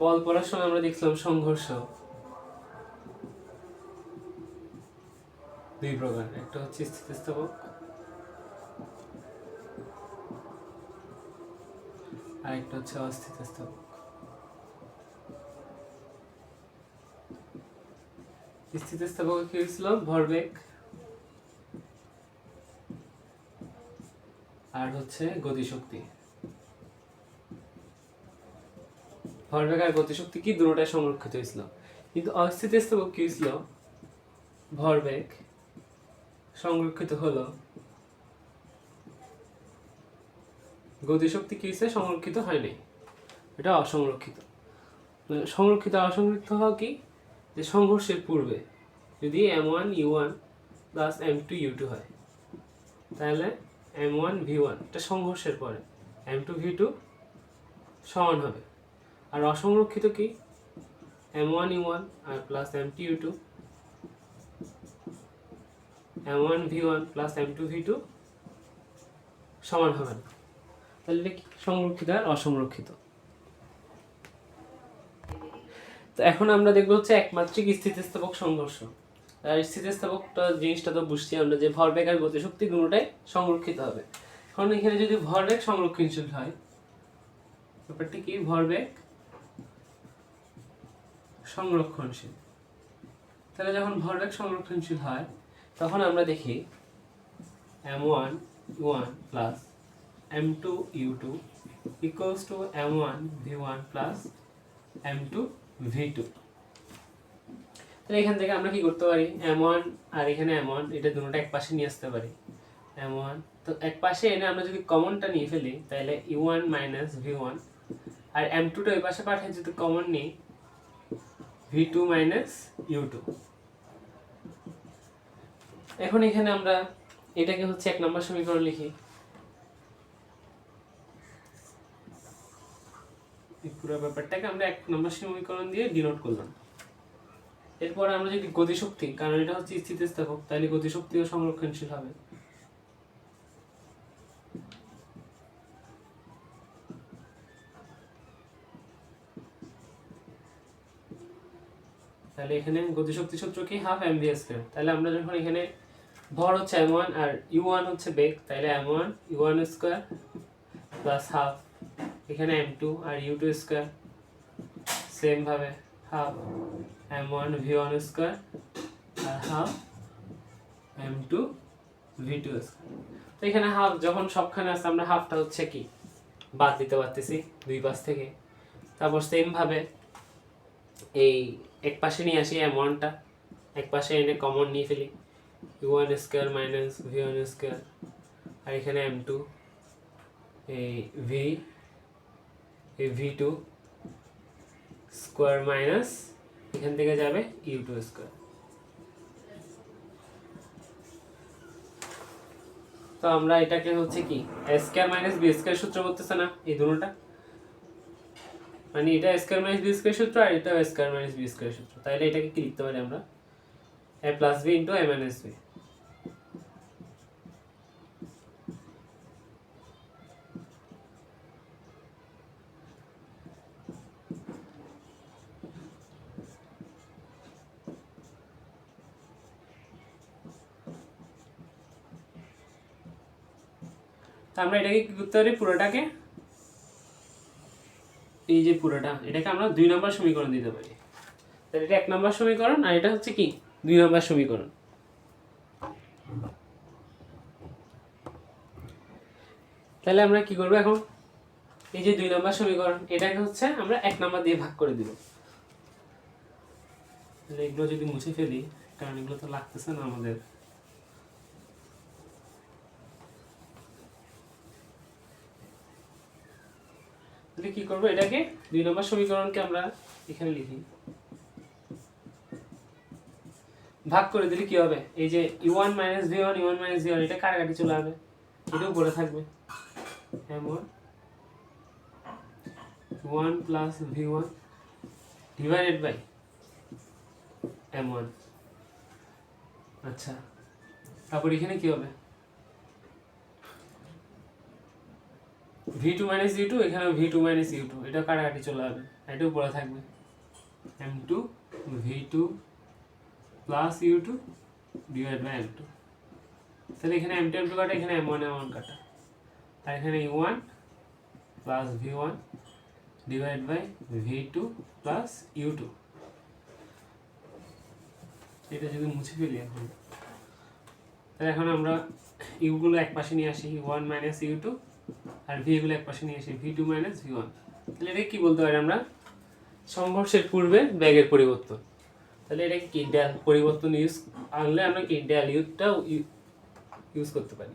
বল পড়ার সময় আমরা দেখলাম সংঘর্ষ দুই প্রকার, একটা হচ্ছে স্থিতিস্থাপক আর একটা হচ্ছে অস্থিতিস্থাপক। স্থিতিস্থাপক কি হয়েছিল? ভরবেগ আর হচ্ছে গতিশক্তি। ভরবেগ আর গতিশক্তি কি দুটোটাই সংরক্ষিত হয়েছিল। কিন্তু অস্থিতিস্থাপক কি হয়েছিল? ভরবেগ সংরক্ষিত হলো, গতিশক্তি কি হয়েছে? সংরক্ষিত হয়নি, এটা অসংরক্ষিত। সংরক্ষিত অসংরক্ষিত হওয়া কি? যে সংঘর্ষের পূর্বে যদি m1 u1 plus m2 u2 হয়, তাহলে m1 v1 এটা সংঘর্ষের পরে m2 v2 সমান হবে। আর অসংরক্ষিত কি? m1 u1 আর plus m2 u2 m1 v1 plus m2 v2 সমান হবে না। তাহলে এটা কি? সংরক্ষিত আর অসংরক্ষিত। তো এখন আমরা দেখবো হচ্ছে একমাত্রিক স্থিতিস্থাপক সংঘর্ষ। আর স্থিতিস্থাপকটা জিনিসটা তো বুঝছি আমরা, যে ভরবেগ আর গতিশক্তি দুটোটাই সংরক্ষিত হবে। কারণ এখানে যদি ভরবেগ সংরক্ষণশীল হয়, ব্যাপারটা কি? ভরবেগ সংরক্ষণশীল। তাহলে যখন ভরবেগ সংরক্ষণশীল হয় তখন আমরা দেখি m1 u1 plus m2 u2 equals to m1 v1 plus m2 v2। তাহলে এখান থেকে আমরা কি করতে পারি? m1 আর এখানে m1 এটা দুটোটা এক পাশে নিয়ে আসতে পারি। m1 তো এক পাশে এনে আমরা যদি কমনটা নিয়ে ফেলি তাহলে u1 মাইনাস v1, আর m2 টা ওই পাশে পাঠিয়ে যদি কমন নিই v2 মাইনাস u2। এখন এখানে আমরা এটাকে হচ্ছে 1 নম্বর সমীকরণ লিখি। এই পুরো ব্যাপারটাকে আমরা 1 নম্বর সমীকরণ দিয়ে ডিনোট করলাম। এরপর আমরা যদি গতিশক্তি, কারণ এটা হচ্ছে স্থিতিস্থাপক, তাহলে গতিশক্তিও সংরক্ষণশীল হবে। তাহলে এখানে গতিশক্তি সূত্র কি? Half mv square. তাহলে আমরা যখন এখানে ভর হচ্ছে m1 আর u1 হচ্ছে বেগ, তাহলে m1 u1 square plus half এখানে m2 আর u2 স্কয়ার, সেম ভাবে হাফ m1 v1 স্কয়ার আর হাফ m2 v2 স্কয়ার। তো এখানে হাফ যখন সবখানে আছে আমরা হাফটা হচ্ছে কি বাদ দিতে পারতেছি দুই পাশ থেকে। তারপর সেম ভাবে এই এক পাশে নিয়ে আসি m1 টা, এক পাশে এনে কমন নিয়ে ফেলি u1 square minus v1 square, আর এখানে m2 এই v2 স্কয়ার মাইনাস এখান থেকে যাবে u2 স্কয়ার। তো আমরা এটাকে হচ্ছে কি a square minus b square সূত্র বলতেছে না এই দুটোটা, মানে এটা স্কয়ার মাইনাস বি স্কয়ার সূত্র আর এটা স্কয়ার মাইনাস বি স্কয়ার সূত্র। তাহলে এটাকে কি লিখতে পারি আমরা? a plus b into a minus b। তো আমরা এটাকে কি করতে পারি? পুরোটাকে, এই যে পুরোটা, এটাকে আমরা 2 নম্বর সমীকরণ দিতে পারি। তাহলে এটা 1 নম্বর সমীকরণ আর এটা হচ্ছে কি 2 নম্বর সমীকরণ। তাহলে আমরা কি করব এখন? এই যে 2 নম্বর সমীকরণ এটাকে হচ্ছে আমরা 1 নম্বর দিয়ে ভাগ করে দিব। তাহলে এগুলো যদি মুছে ফেলি, কারণ এগুলো তো লাগতেছে না আমাদের। তাহলে কি করব? এটাকে 2 নম্বর সমীকরণকে আমরা এখানে লিখি, ভাগ করে দিলে কি হবে? এই যে u1 minus v1 u1 minus v1 এটা কাটাকাটি চলে যাবে, এটাও পড়ে থাকবে m1 1 plus v1 divided by m1। আচ্ছা, তারপর এখানে কি হবে? v2 মাইনাস u2 এখানে v2 মাইনাস u2 এটা কাটাকাটি চলে যাবে, এটা উপরে থাকবে m2 v2 plus u2 divide by m2। তাহলে এখানে m2 m2 কাটা, এখানে m1 m1 কাটা, আর এখানে u1 plus v1 divide by v2 plus u2। এটা যদি মুছে ফেলি এখন, তাহলে এখন আমরা u গুলো এক পাশে নিয়ে আসি, u1 মাইনাস u2, আর v গুলো এক পাশে নিয়ে আসি, v2 মাইনাস v1। তাহলে এটা কি বলতে পারি আমরা, সংঘর্ষের পূর্বে বেগের পরিবর্তন। তাহলে এটা কি ডেল পরিবর্তন ইউজ আনলে আমরা কি ডেল ইউটাও ইউজ করতে পারি।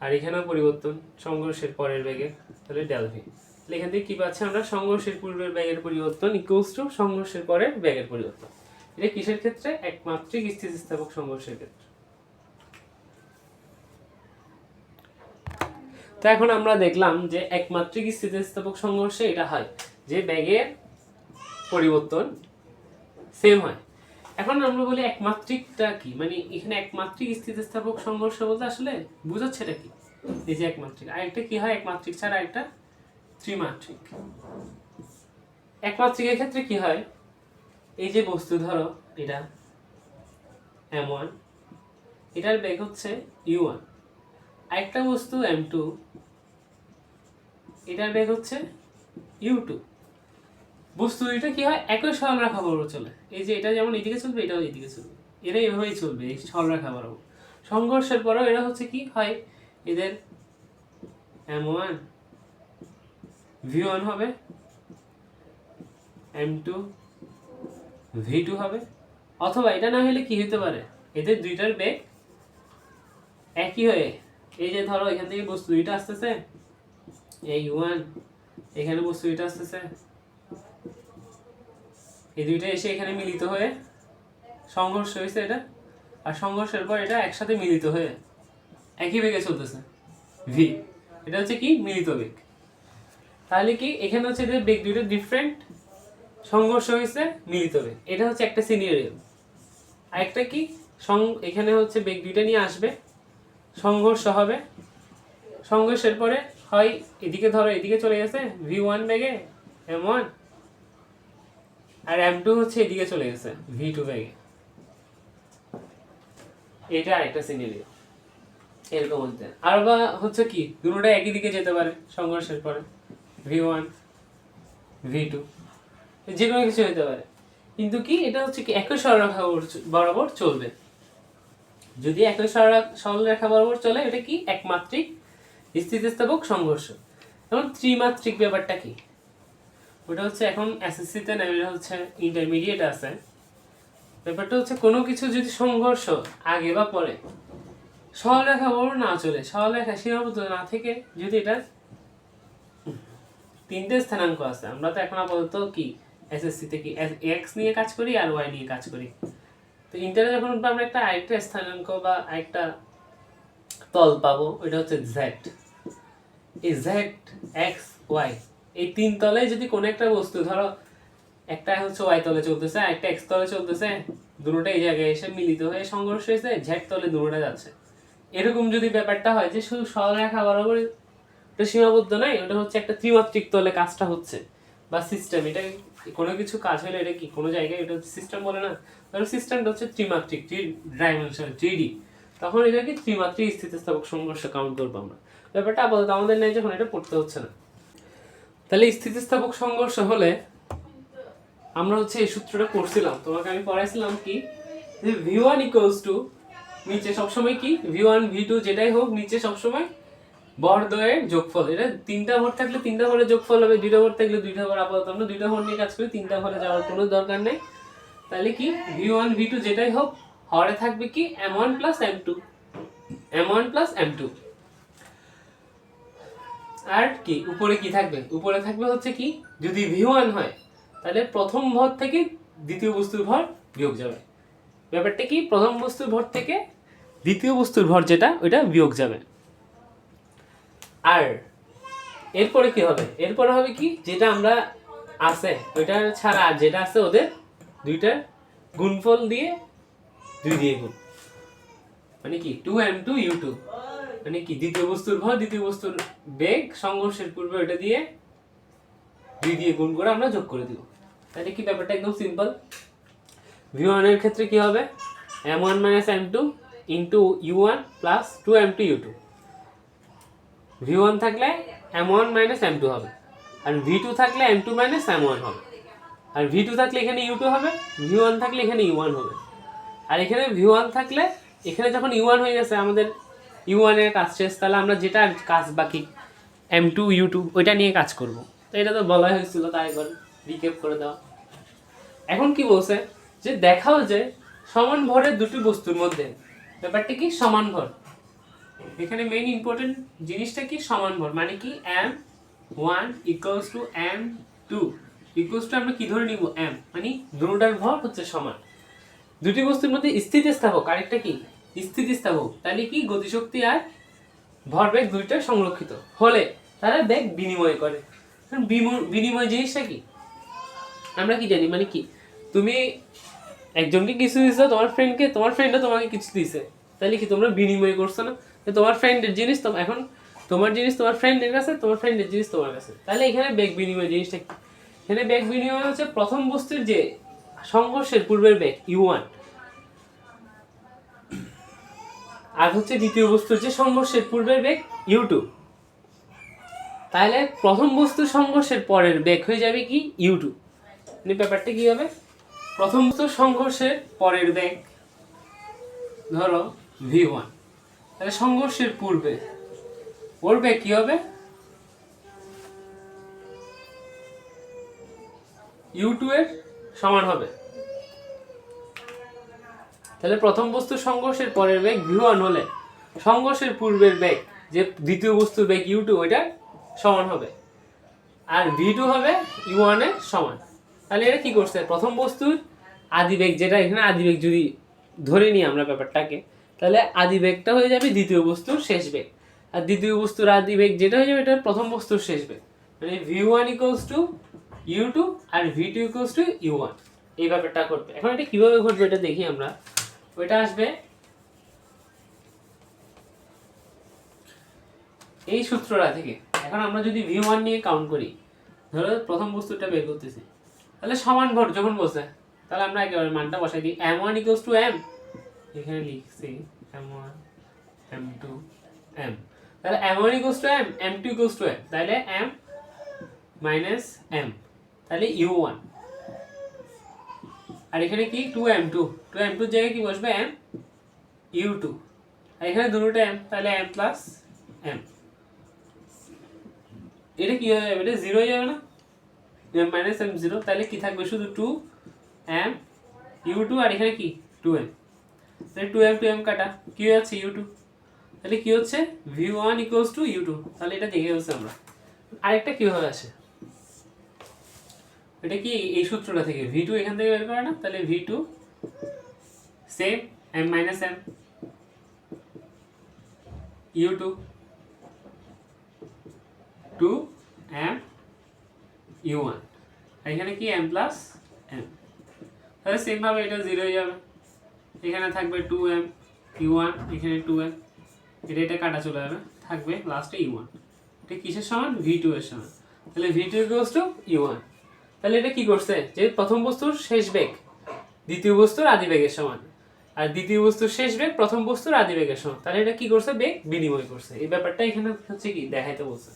আর এখানেও পরিবর্তন সংঘর্ষের পরের বেগের, তাহলে ডেল ভি। তাহলে এখান থেকে কি পাচ্ছি আমরা, সংঘর্ষের পূর্বের বেগের পরিবর্তন ইকুয়ালস টু সংঘর্ষের পরের বেগের পরিবর্তন। এটা কিসের ক্ষেত্রে, একমাত্রিক স্থিতিস্থাপক সংঘর্ষের ক্ষেত্রে। তো এখন আমরা দেখলাম যে একমাত্রিক স্থিতিস্থাপক সংঘর্ষে এটা হয় যে বেগের পরিবর্তন সেম হয়। এখন আমরা বলি একমাত্রিকটা কি, মানে এখানে একমাত্রিক স্থিতিস্থাপক সংঘর্ষ বলতে আসলে বুঝাচ্ছে এটা কি, এই যে একমাত্রিক। আরেকটা কি হয় একমাত্রিক ছাড়া, একটা ত্রিমাত্রিক। একমাত্রিকের ক্ষেত্রে কি হয়, এই যে বস্তু ধরো এটা m1, এটার বেগ হচ্ছে u1, আরেকটা বস্তু m2, এটার বেগ হচ্ছে u2। বস্তু দুইটা কি হয়, একই সরলরেখা বরাবর চলে। এই যে এটা যেমন এইদিকে চলবে, এটাও এইদিকে চলবে, এরা এভাবেই চলবে এই সরলরেখা বরাবর। সংঘর্ষের পরেও এরা হচ্ছে কি হয়, এদের m1 v1 হবে, m2 v2 হবে, অথবা এটা না হলে কি হতে পারে, এদের দুইটার বেগ একই হয়ে, এই যে ধরো এখান থেকে বস্তু দুইটা আসতেছে, এই u1, এখানে বস্তু দুইটা আসতেছে, এই দুইটা এসে এখানে মিলিত হয়ে সংঘর্ষ হয়েছে এটা, আর সংঘর্ষের পর এটা একসাথে মিলিত হয়ে একই বেগে চলতেছে ভি। এটা হচ্ছে কি মিলিত বেগ। তাহলে কি এখানে হচ্ছে এদের বেগ দুইটা ডিফারেন্ট, সংঘর্ষ হয়েছে মিলিত বেগ। এটা হচ্ছে একটা সিনারিও। আরেকটা কি, এখানে হচ্ছে বেগ দুইটা নিয়ে আসবে, সংঘর্ষ হবে, সংঘর্ষের পরে হয় এদিকে ধরো এদিকে চলে গেছে v1 বেগে m1, আর m2 হচ্ছে এদিকে চলে গেছে v2 বেগে। এটা আরেকটা সিনারিও এরকম হচ্ছে। আর বা হচ্ছে কি দুটোটা একই দিকে যেতে পারে সংঘর্ষের পরে, v1 v2 যে কোনো কিছু হতে পারে, কিন্তু কি এটা হচ্ছে কি একই সরলরেখা বরাবর চলবে। যদি একই সরলরেখা বরাবর চলে, এটা কি একমাত্রিক স্থিতিস্থাপক সংঘর্ষ। এখন ত্রিমাত্রিক ব্যাপারটা কি, ওটা হচ্ছে এখন এসএসসিতে না, এটা হচ্ছে ইন্টারমিডিয়েট আছে। ব্যাপারটা হচ্ছে কোনো কিছু যদি সংঘর্ষ আগে বা পরে সরলরেখা বরাবর না চলে, সরলরেখা সীমাবদ্ধ না থেকে যদি এটা তিনটে স্থানাঙ্ক আছে, আমরা তো এখন আপাতত কি এসএসসিতে কি এক্স নিয়ে কাজ করি আর ওয়াই নিয়ে কাজ করি। তো ইন্টারে যখন আমরা একটা আরেকটা স্থানাঙ্ক বা আরেকটা তল পাবো, ওইটা হচ্ছে জেড। এই জেড এক্স ওয়াই এই তিন তলে যদি কোনো একটা বস্তু ধরো একটা হচ্ছে ওয়াই তলে চলতেছে, একটা এক্স তলে চলতেছে, দুটোটা এই জায়গায় এসে মিলিত হয়ে সংঘর্ষ হয়েছে, জেড তলে দুটোটা যাচ্ছে, এরকম যদি ব্যাপারটা হয় যে শুধু সরলরেখা বরাবর ওটা সীমাবদ্ধ নাই, ওটা হচ্ছে একটা ত্রিমাত্রিক তলে কাজটা হচ্ছে বা সিস্টেম। এটা কোনো কিছু কাজ হলে এটা কি কোনো জায়গায় এটা হচ্ছে সিস্টেম বলে না, ধরো সিস্টেমটা হচ্ছে ত্রিমাত্রিক, 3 ডাইমেনশনাল 3D, তখন এটাকে ত্রিমাত্রিক স্থিতিস্থাপক সংঘর্ষ কাউন্ট করবো আমরা। ব্যাপারটা আপাতত আমাদের নেই, যখন এটা পড়তে হচ্ছে না। তাহলে স্থিতিস্থাপক সংঘর্ষ হলে আমরা হচ্ছে এই সূত্রটা করছিলাম, তোমাকে আমি পড়াইছিলাম কি যে v1 ইকুয়ালস টু নিচে সবসময় কি v1 v2 যেটাই হোক নিচে সবসময় ভরদ্বয়ের যোগফল। এটা তিনটা ভর থাকলে তিনটা ভরের যোগফল হবে, দুইটা ভর থাকলে দুইটা ভর। আপাতত আমরা দুইটা ভর নিয়ে কাজ করি, তিনটা ভরে যাওয়ার কোনো দরকার নেই। তাহলে কি v1 v2 যেটাই হোক হরে থাকবে কি m1 plus m2, m1 plus m2। আর কি উপরে কি থাকবে, উপরে থাকবে হচ্ছে কি যদি v1 হয় তাহলে প্রথম ভর থেকে দ্বিতীয় বস্তুর ভর বিয়োগ যাবে। ব্যাপারটা কি প্রথম বস্তুর ভর থেকে দ্বিতীয় বস্তুর ভর যেটা ওইটা বিয়োগ যাবে। আর এরপরে কি হবে, এরপরে হবে কি যেটা আমরা আছে ওইটা ছাড়া আর যেটা আছে ওদের দুইটার গুণফল দিয়ে 2 দিয়ে গুণ, মানে কি 2m2 u2, মানে কি দ্বিতীয় বস্তুর ভর দ্বিতীয় বস্তুর বেগ সংঘর্ষের পূর্বে ওটা দিয়ে v দিয়ে গুণ করে আমরা যোগ করে দিব। তাহলে কি ব্যাপারটা একদম সিম্পল। v1 এর ক্ষেত্রে কি হবে m1 - m2 into u1 plus 2m2 u2। v1 থাকলে m1 - m2 হবে, আর v2 থাকলে m2 - m1 হবে, আর v2 থাকলে এখানে u2 হবে, v1 থাকলে এখানে u1 হবে। আর এখানে v1 থাকলে এখানে যখন u1 হয়ে গেছে আমাদের u1 এর কাজ শেষ, তাহলে আমরা যেটা কাজ বাকি m2 u2 ওইটা নিয়ে কাজ করব। তো এটা তো বলা হয়েছিল, তাই একবার রিক্যাপ করে দাও। এখন কি বলছে যে দেখাও যে সমান ভরের দুটি বস্তুর মধ্যে ব্যাপারটা কি সমান ভর। এখানে মেইন ইম্পর্টেন্ট জিনিসটা কি সমান ভর, মানে কি m1 = m2 = আমরা কি ধরে নিব m, মানে দুটোটার ভর হচ্ছে সমান। দুটি বস্তুর মধ্যে স্থিতিস্থাপক, আরেকটা কি স্থিতিস্থাপক, তাহলে কি গতিশক্তি আর ভরবেগ দুইটা সংরক্ষিত হলে তারা বেগ বিনিময় করে। বিনিময় জিনিসটা কি আমরা কি জানি, মানে কি তুমি একজনকে কিছু দিছো তোমার ফ্রেন্ডকে, তোমার ফ্রেন্ডও তোমাকে কিছু দিছে, তাহলে কি তোমরা বিনিময় করছো না? তোমার ফ্রেন্ডের জিনিস এখন তোমার জিনিস তোমার ফ্রেন্ডের কাছে, তোমার ফ্রেন্ডের জিনিস তোমার কাছে, তাহলে এখানে বেগ বিনিময় জিনিসটা কি? এখানে বেগ বিনিময় হচ্ছে প্রথম বস্তুর যে সংঘর্ষের পূর্বের বেগ u1 আর হচ্ছে দ্বিতীয় বস্তুর যে সংঘর্ষের পূর্বের বেগ u2। তাহলে প্রথম বস্তুর সংঘর্ষের পরের বেগ হয়ে যাবে কি u2। মানে ব্যাপারটা কি হবে, প্রথম বস্তুর সংঘর্ষের পরের বেগ ধরো v1, তাহলে সংঘর্ষের পূর্বে ওর বেগ কি হবে u2 এর সমান হবে। তাহলে প্রথম বস্তুর সংঘর্ষের পরের বেগ v1 হলে সংঘর্ষের পূর্বের বেগ যে দ্বিতীয় বস্তুর বেগ u2 ওইটা সমান হবে, আর v2 হবে u1 এর সমান। তাহলে এটা কি করছে, প্রথম বস্তুর আদিবেগ, যেটা এখানে আদিবেগ যদি ধরে নিই আমরা ব্যাপারটাকে, তাহলে আদিবেগটা হয়ে যাবে দ্বিতীয় বস্তুর শেষ বেগ, আর দ্বিতীয় বস্তুর আদিবেগ যেটা হয়ে যাবে এটা প্রথম বস্তুর শেষ বেগ। মানে v1 = u2 আর v2 = u1। এই ব্যাপারটা ঘটবে। এখন এটা কিভাবে ঘটবে এটা দেখি আমরা। ওইটা আসবে এই সূত্রটা থেকে। এখন আমরা যদি v1 নিয়ে কাউন্ট করি, ধরো প্রথম বস্তুটা বের করতেছি, তাহলে সমান ভর যখন বসে তাহলে আমরা একেবারে মানটা বসাই দিই m1 = m, এখানে লিখছি m1 m2 m, তাহলে m1 = m, m2 = m, তাহলে m - m, তাহলে u1, আর এখানে কি 2m2 2m2 এর জায়গায় কি বসবে m u2, আর এখানে দুটোটা m, তাহলে m + m। এটা কি হয়ে যাবে, এটা 0 হয়ে যাবে না, m - m 0, তাহলে কি থাকবে শুধু 2m u2, আর এখানে কি 2m, তাহলে 2m 2m কাটা কি হয়ে যাচ্ছে u2, তাহলে কি হচ্ছে v1 = u2। তাহলে এটা দেখে হচ্ছে আমরা। আরেকটা কিভাবে আসে, এটা কি এই সূত্রটা থেকে v2 এখান থেকে বের করে না, তাহলে v2 same m - m u2 2m u1, এখানে কি m + m, তাহলে সেম ভাবে এটা 0 হয়ে যাবে, এখানে থাকবে 2m u1, এখানে 2m, এটা কাটা চলে যাবে, থাকবে লাস্টে u1। এটা কিসের সমান, v2 এর সমান, তাহলে v2 = u1। তাহলে এটা কি করছে, যে প্রথম বস্তুর শেষ বেগ দ্বিতীয় বস্তুর আদিবেগের সমান, আর দ্বিতীয় বস্তুর শেষ বেগ প্রথম বস্তুর আদিবেগের সমান, তাহলে এটা কি করছে, বেগ বিনিময় করছে। এই ব্যাপারটা এখানে হচ্ছে কি দেখাইতে বলছে।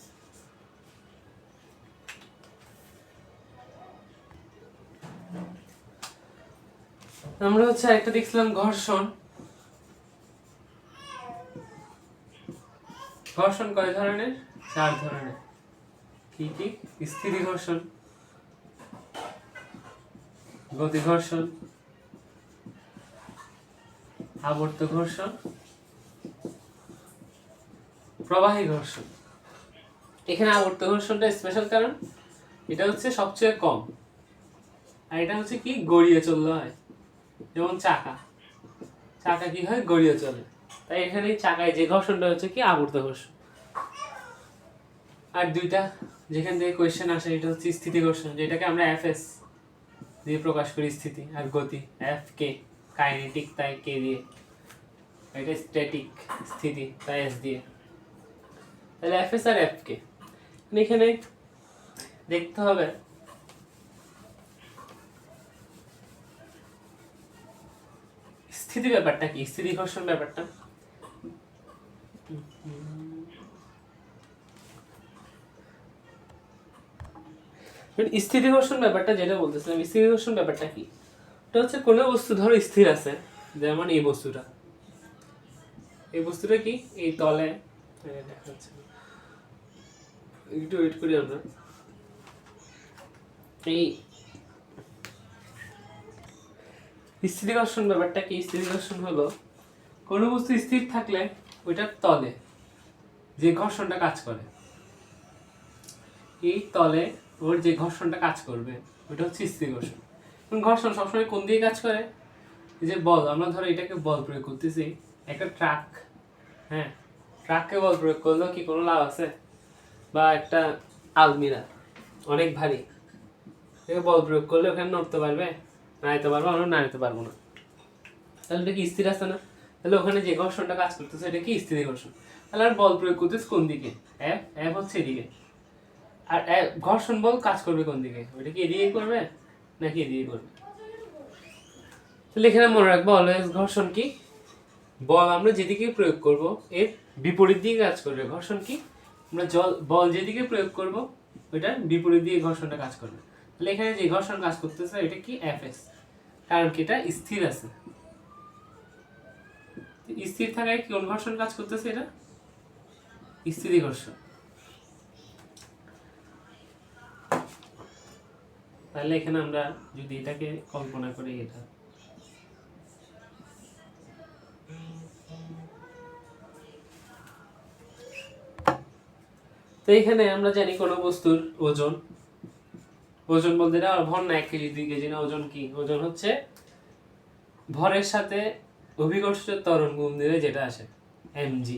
আমরা হচ্ছে একটা দেখছিলাম ঘর্ষণ। ঘর্ষণ কয় ধরনের, 4 ধরনের। কি কি, স্থিতি ঘর্ষণ, গতি ঘর্ষণ, আবর্ত ঘর্ষণ, প্রবাহী ঘর্ষণ। এখানে আবর্ত ঘর্ষণটা স্পেশাল, কারণ এটা হচ্ছে সবচেয়ে কম, আর এটা হচ্ছে কি গড়িয়ে চললে হয়, যেমন চাকা কি হয় গড়িয়ে চলে, তাই এখানে চাকায় যে ঘর্ষণটা হচ্ছে কি আবর্ত ঘর্ষণ। আর দুইটা যেখান থেকে কোয়েশ্চেন আসে, এটা হচ্ছে স্থিতি ঘর্ষণ, যেটাকে আমরা এফএস দিয়ে প্রকাশ করি স্থিতি, আর গতি এফ কে, কাইনেটিক তাই কে দিয়ে, এটা স্ট্যাটিক স্থিতি তাই এস দিয়ে, তাহলে এফএস আর এফ কে। এখানে দেখতে হবে স্থিতি ব্যাপারটা কি, স্থিতি ঘর্ষণ ব্যাপারটা। স্থিতি ঘর্ষণ ব্যাপারটা যেটা বলতেছিলাম, স্থিতি ঘর্ষণ ব্যাপারটা কি, এটা হচ্ছে কোনো বস্তু ধরো স্থির আছে, যেমন এই বস্তুটা, এই বস্তুটা কি এই তলে দেখা যাচ্ছে না, একটু ওয়েট করি আমরা। এই স্থিতি ঘর্ষণ ব্যাপারটা কি, স্থিতি ঘর্ষণ হলো কোনো বস্তু স্থির থাকলে ওইটার তলে যে ঘর্ষণটা কাজ করে, এই তলে ওর যে ঘর্ষণটা কাজ করবে ওইটা হচ্ছে স্থির ঘর্ষণ। ঘর্ষণ সবসময় কোন দিকে কাজ করে, এই যে বল, আমরা ধরো এটাকে বল প্রয়োগ করতেছি, একটা ট্রাক, হ্যাঁ ট্রাককে বল প্রয়োগ করলেও কি কোনো লাভ আছে, বা একটা আলমিরা অনেক ভারী, এটাকে বল প্রয়োগ করলে ওখানে নড়তে পারবে, নাড়াইতে পারবো, আমরা নাড়াইতে পারবো না, তাহলে এটা কি স্থির আছে না, তাহলে ওখানে যে ঘর্ষণটা কাজ করতেছে এটা কি স্থিতি ঘর্ষণ। তাহলে আর বল প্রয়োগ করতেছে কোন দিকে, এফ, এফ হচ্ছে এদিকে, আর ঘর্ষণ বল কাজ করবে কোন দিকে, ওইটা কি এদিকে করবে নাকি এদিকে করবে। তাহলে এখানে মনে রাখবো অলওয়েজ ঘর্ষণ কি, বল আমরা যেদিকে প্রয়োগ করব এর বিপরীত দিকে কাজ করবে। ঘর্ষণ কি, আমরা বল যেদিকে প্রয়োগ করব ওইটার বিপরীত দিকে ঘর্ষণটা কাজ করবে। তাহলে এখানে যে ঘর্ষণ কাজ করতেছে এটা কি এফএস, কারণ কি এটা স্থির আছে, স্থির থাকায় কোন ঘর্ষণ কাজ করতেছে, এটা স্থিতি ঘর্ষণ। তাহলে এখানে আমরা যদি এটাকে কল্পনা করি, এটা তো এখানে আমরা জানি কোনো বস্তুর ওজন, ওজন বলতে এটা ভর না 1 কেজি 2 কেজি না, ওজন কি, ওজন হচ্ছে ভরের সাথে অভিকর্ষের ত্বরণ গুণ দিলে যেটা আসে এমজি,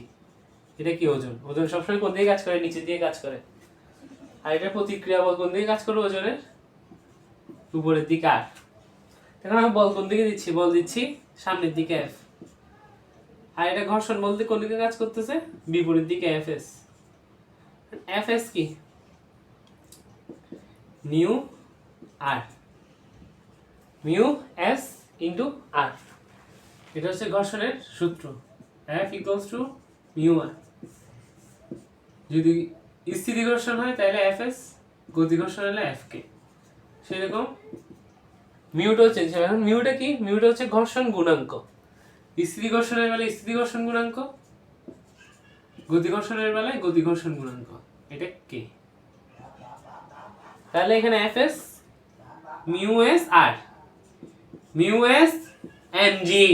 এটা কি ওজন। ওজন সবসময় কোন দিকে কাজ করে, নিচের দিকে কাজ করে, আর এটা প্রতিক্রিয়া বল কোন দিকে কাজ করবে, ওজনের উপরের দিকে আর। এখন আমি বল কোন দিকে দিচ্ছি, বল দিচ্ছি সামনের দিকে এফ, আর এটা ঘর্ষণ বলতে কোন দিকে কাজ করতেছে, বিপরীত দিকে এফএস। এফএস কি, মিউ আর, মিউ এস ইন্টু আর, এটা হচ্ছে ঘর্ষণের সূত্র, এফ ইকুয়ালস টু মিউ আর। যদি স্থিতি ঘর্ষণ হয় তাহলে এফএস, গতি ঘর্ষণ হলে এফ কে, সেরকম মিউটাও চেঞ্জ হবে। এখন মিউটা কি, মিউটা হচ্ছে ঘর্ষণ গুণাঙ্ক, স্থিতি ঘর্ষণের বেলায় স্থিতি ঘর্ষণ গুণাঙ্ক, গতি ঘর্ষণের বেলায় গতি ঘর্ষণ গুণাঙ্ক, এটা কে। তাহলে এখানে এফএস মিউ এস আর, মিউ এস এমজি,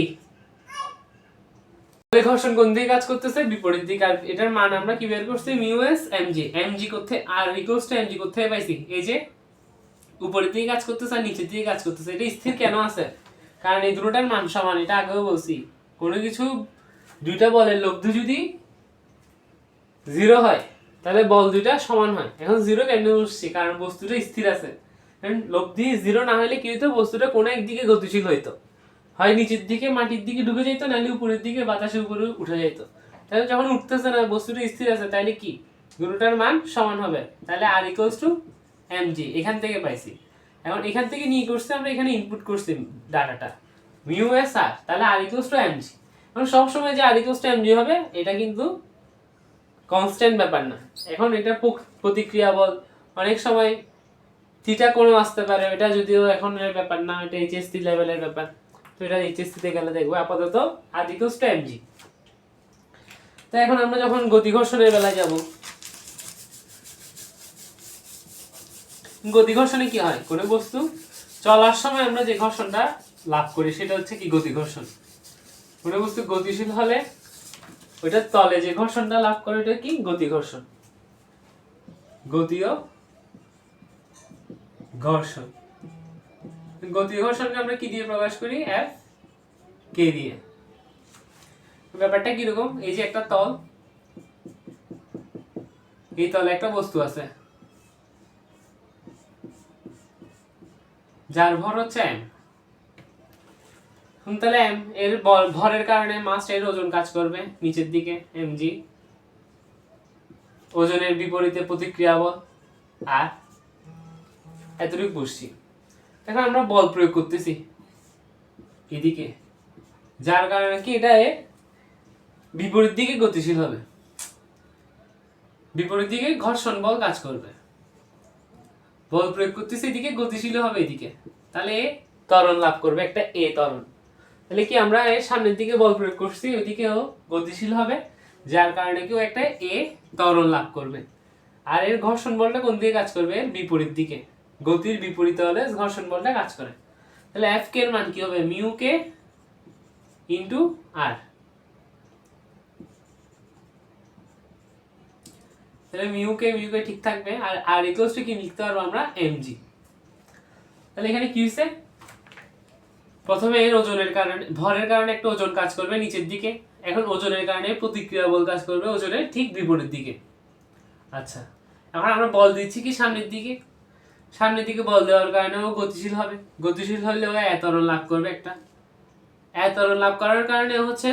ঘর্ষণ কোন দিকে কাজ করতেছে, বিপরীত দিকে, আর এটার মান আমরা কি বের করছি, মিউ এস এমজি। এমজি কোথায়, আর ইকুয়ালস টু এমজি কোথায় পাইছি, এই যে উপরের দিকে কাজ করতেছে আর নিচের দিকে কাজ করতেছে, এটা স্থির কেন আছে, কারণ এই দুটোটার মান সমান। এটা আগেও বলছি, কোনো কিছু দুইটা বলের লব্ধি যদি 0 হয় তাহলে বল দুইটা সমান হয়। এখন 0 কেন বলছি, কারণ বস্তুটা স্থির আছে, কারণ লব্ধি 0 না হলে কি হইতো, বস্তুটা কোনো একদিকে গতিশীল হইতো, হয় নিচের দিকে মাটির দিকে ঢুকে যেত, নাহলে উপরের দিকে বাতাসের উপরে উঠে যেত। তাহলে যখন উঠতেছে না, বস্তুটা স্থির আছে, তাহলে কি দুটোটার মান সমান হবে, তাহলে আর ইকুয়ালস টু এমজি এখান থেকে পাইছি। এখন এখান থেকে নিয়ে করছি আমরা, এখানে ইনপুট করছি ডাটাটা মিউ এস আর, তাহলে আর ইকুয়ালস টু এমজি। এখন সবসময় যে আর ইকুয়ালস টু এমজি হবে এটা কিন্তু কনস্ট্যান্ট ব্যাপার না। এখন এটা প্রতিক্রিয়া বল, অনেক সময় থিটা কোণও আসতে পারে, এটা যদিও এখন এর ব্যাপার না, এটা এইচএসসি লেভেলের ব্যাপার, তো এটা এইচএসসি তে গেলে দেখবো। আপাতত আর ইকুয়ালস টু এমজি। তো এখন আমরা যখন গতি ঘর্ষণের বেলায় যাব, গতি ঘর্ষণে কি হয়, কোনো বস্তু চলার সময় আমরা যে ঘর্ষণটা লাভ করি সেটা হচ্ছে কি গতি ঘর্ষণ। কোনো বস্তু গতিশীল হলে ওইটার তলে যে ঘর্ষণটা লাভ করে ওটা কি গতি ঘর্ষণ, গতীয় ঘর্ষণ। গতি ঘর্ষণকে আমরা কি দিয়ে প্রকাশ করি, এফ কে দিয়ে। ব্যাপারটা কিরকম, এই যে একটা তল, এই তলে একটা বস্তু আছে যার ভর হচ্ছে এম। তাহলে এম এর ভরের কারণে মাস এর ওজন কাজ করবে নিচের দিকে এমজি, ওজনের বিপরীতে প্রতিক্রিয়া বল আর, এতটুকু বসছি। এখন আমরা বল প্রয়োগ করতেছি এদিকে, যার কারণে কি এটা বিপরীত দিকে গতিশীল হবে, বিপরীত দিকে ঘর্ষণ বল কাজ করবে। বল প্রয়োগ করতেছি এদিকে, গতিশীল হবে এদিকে, তাহলে ত্বরণ লাভ করবে একটা এ ত্বরণ। তাহলে কি আমরা এর সামনের দিকে বল প্রয়োগ করছি, ওইদিকেও গতিশীল হবে, যার কারণে কেউ একটা এ ত্বরণ লাভ করবে। আর এর ঘর্ষণ বলটা কোন দিকে কাজ করবে, এর বিপরীত দিকে, গতির বিপরীতে হলে ঘর্ষণ বলটা কাজ করে। তাহলে এফ কে এর মান কি হবে, মিউ কে ইন্টু আর। তাহলে মিউ কে ঠিক থাকবে, আর আর ইকুয়ালস টু কি লিখতে পারবো আমরা, এমজি। তাহলে এখানে কি হইছে, প্রথমে এর ওজনের কারণে, ভরের কারণে একটা ওজন কাজ করবে নিচের দিকে, এখন ওজনের কারণে প্রতিক্রিয়া বল কাজ করবে ওজনের ঠিক বিপরীত দিকে। আচ্ছা, এখন আমরা বল দিচ্ছি কি সামনের দিকে, সামনের দিকে বল দেওয়ার কারণে ও গতিশীল হবে, গতিশীল হলে ও ত্বরণ লাভ করবে একটা, ত্বরণ লাভ করার কারণে হচ্ছে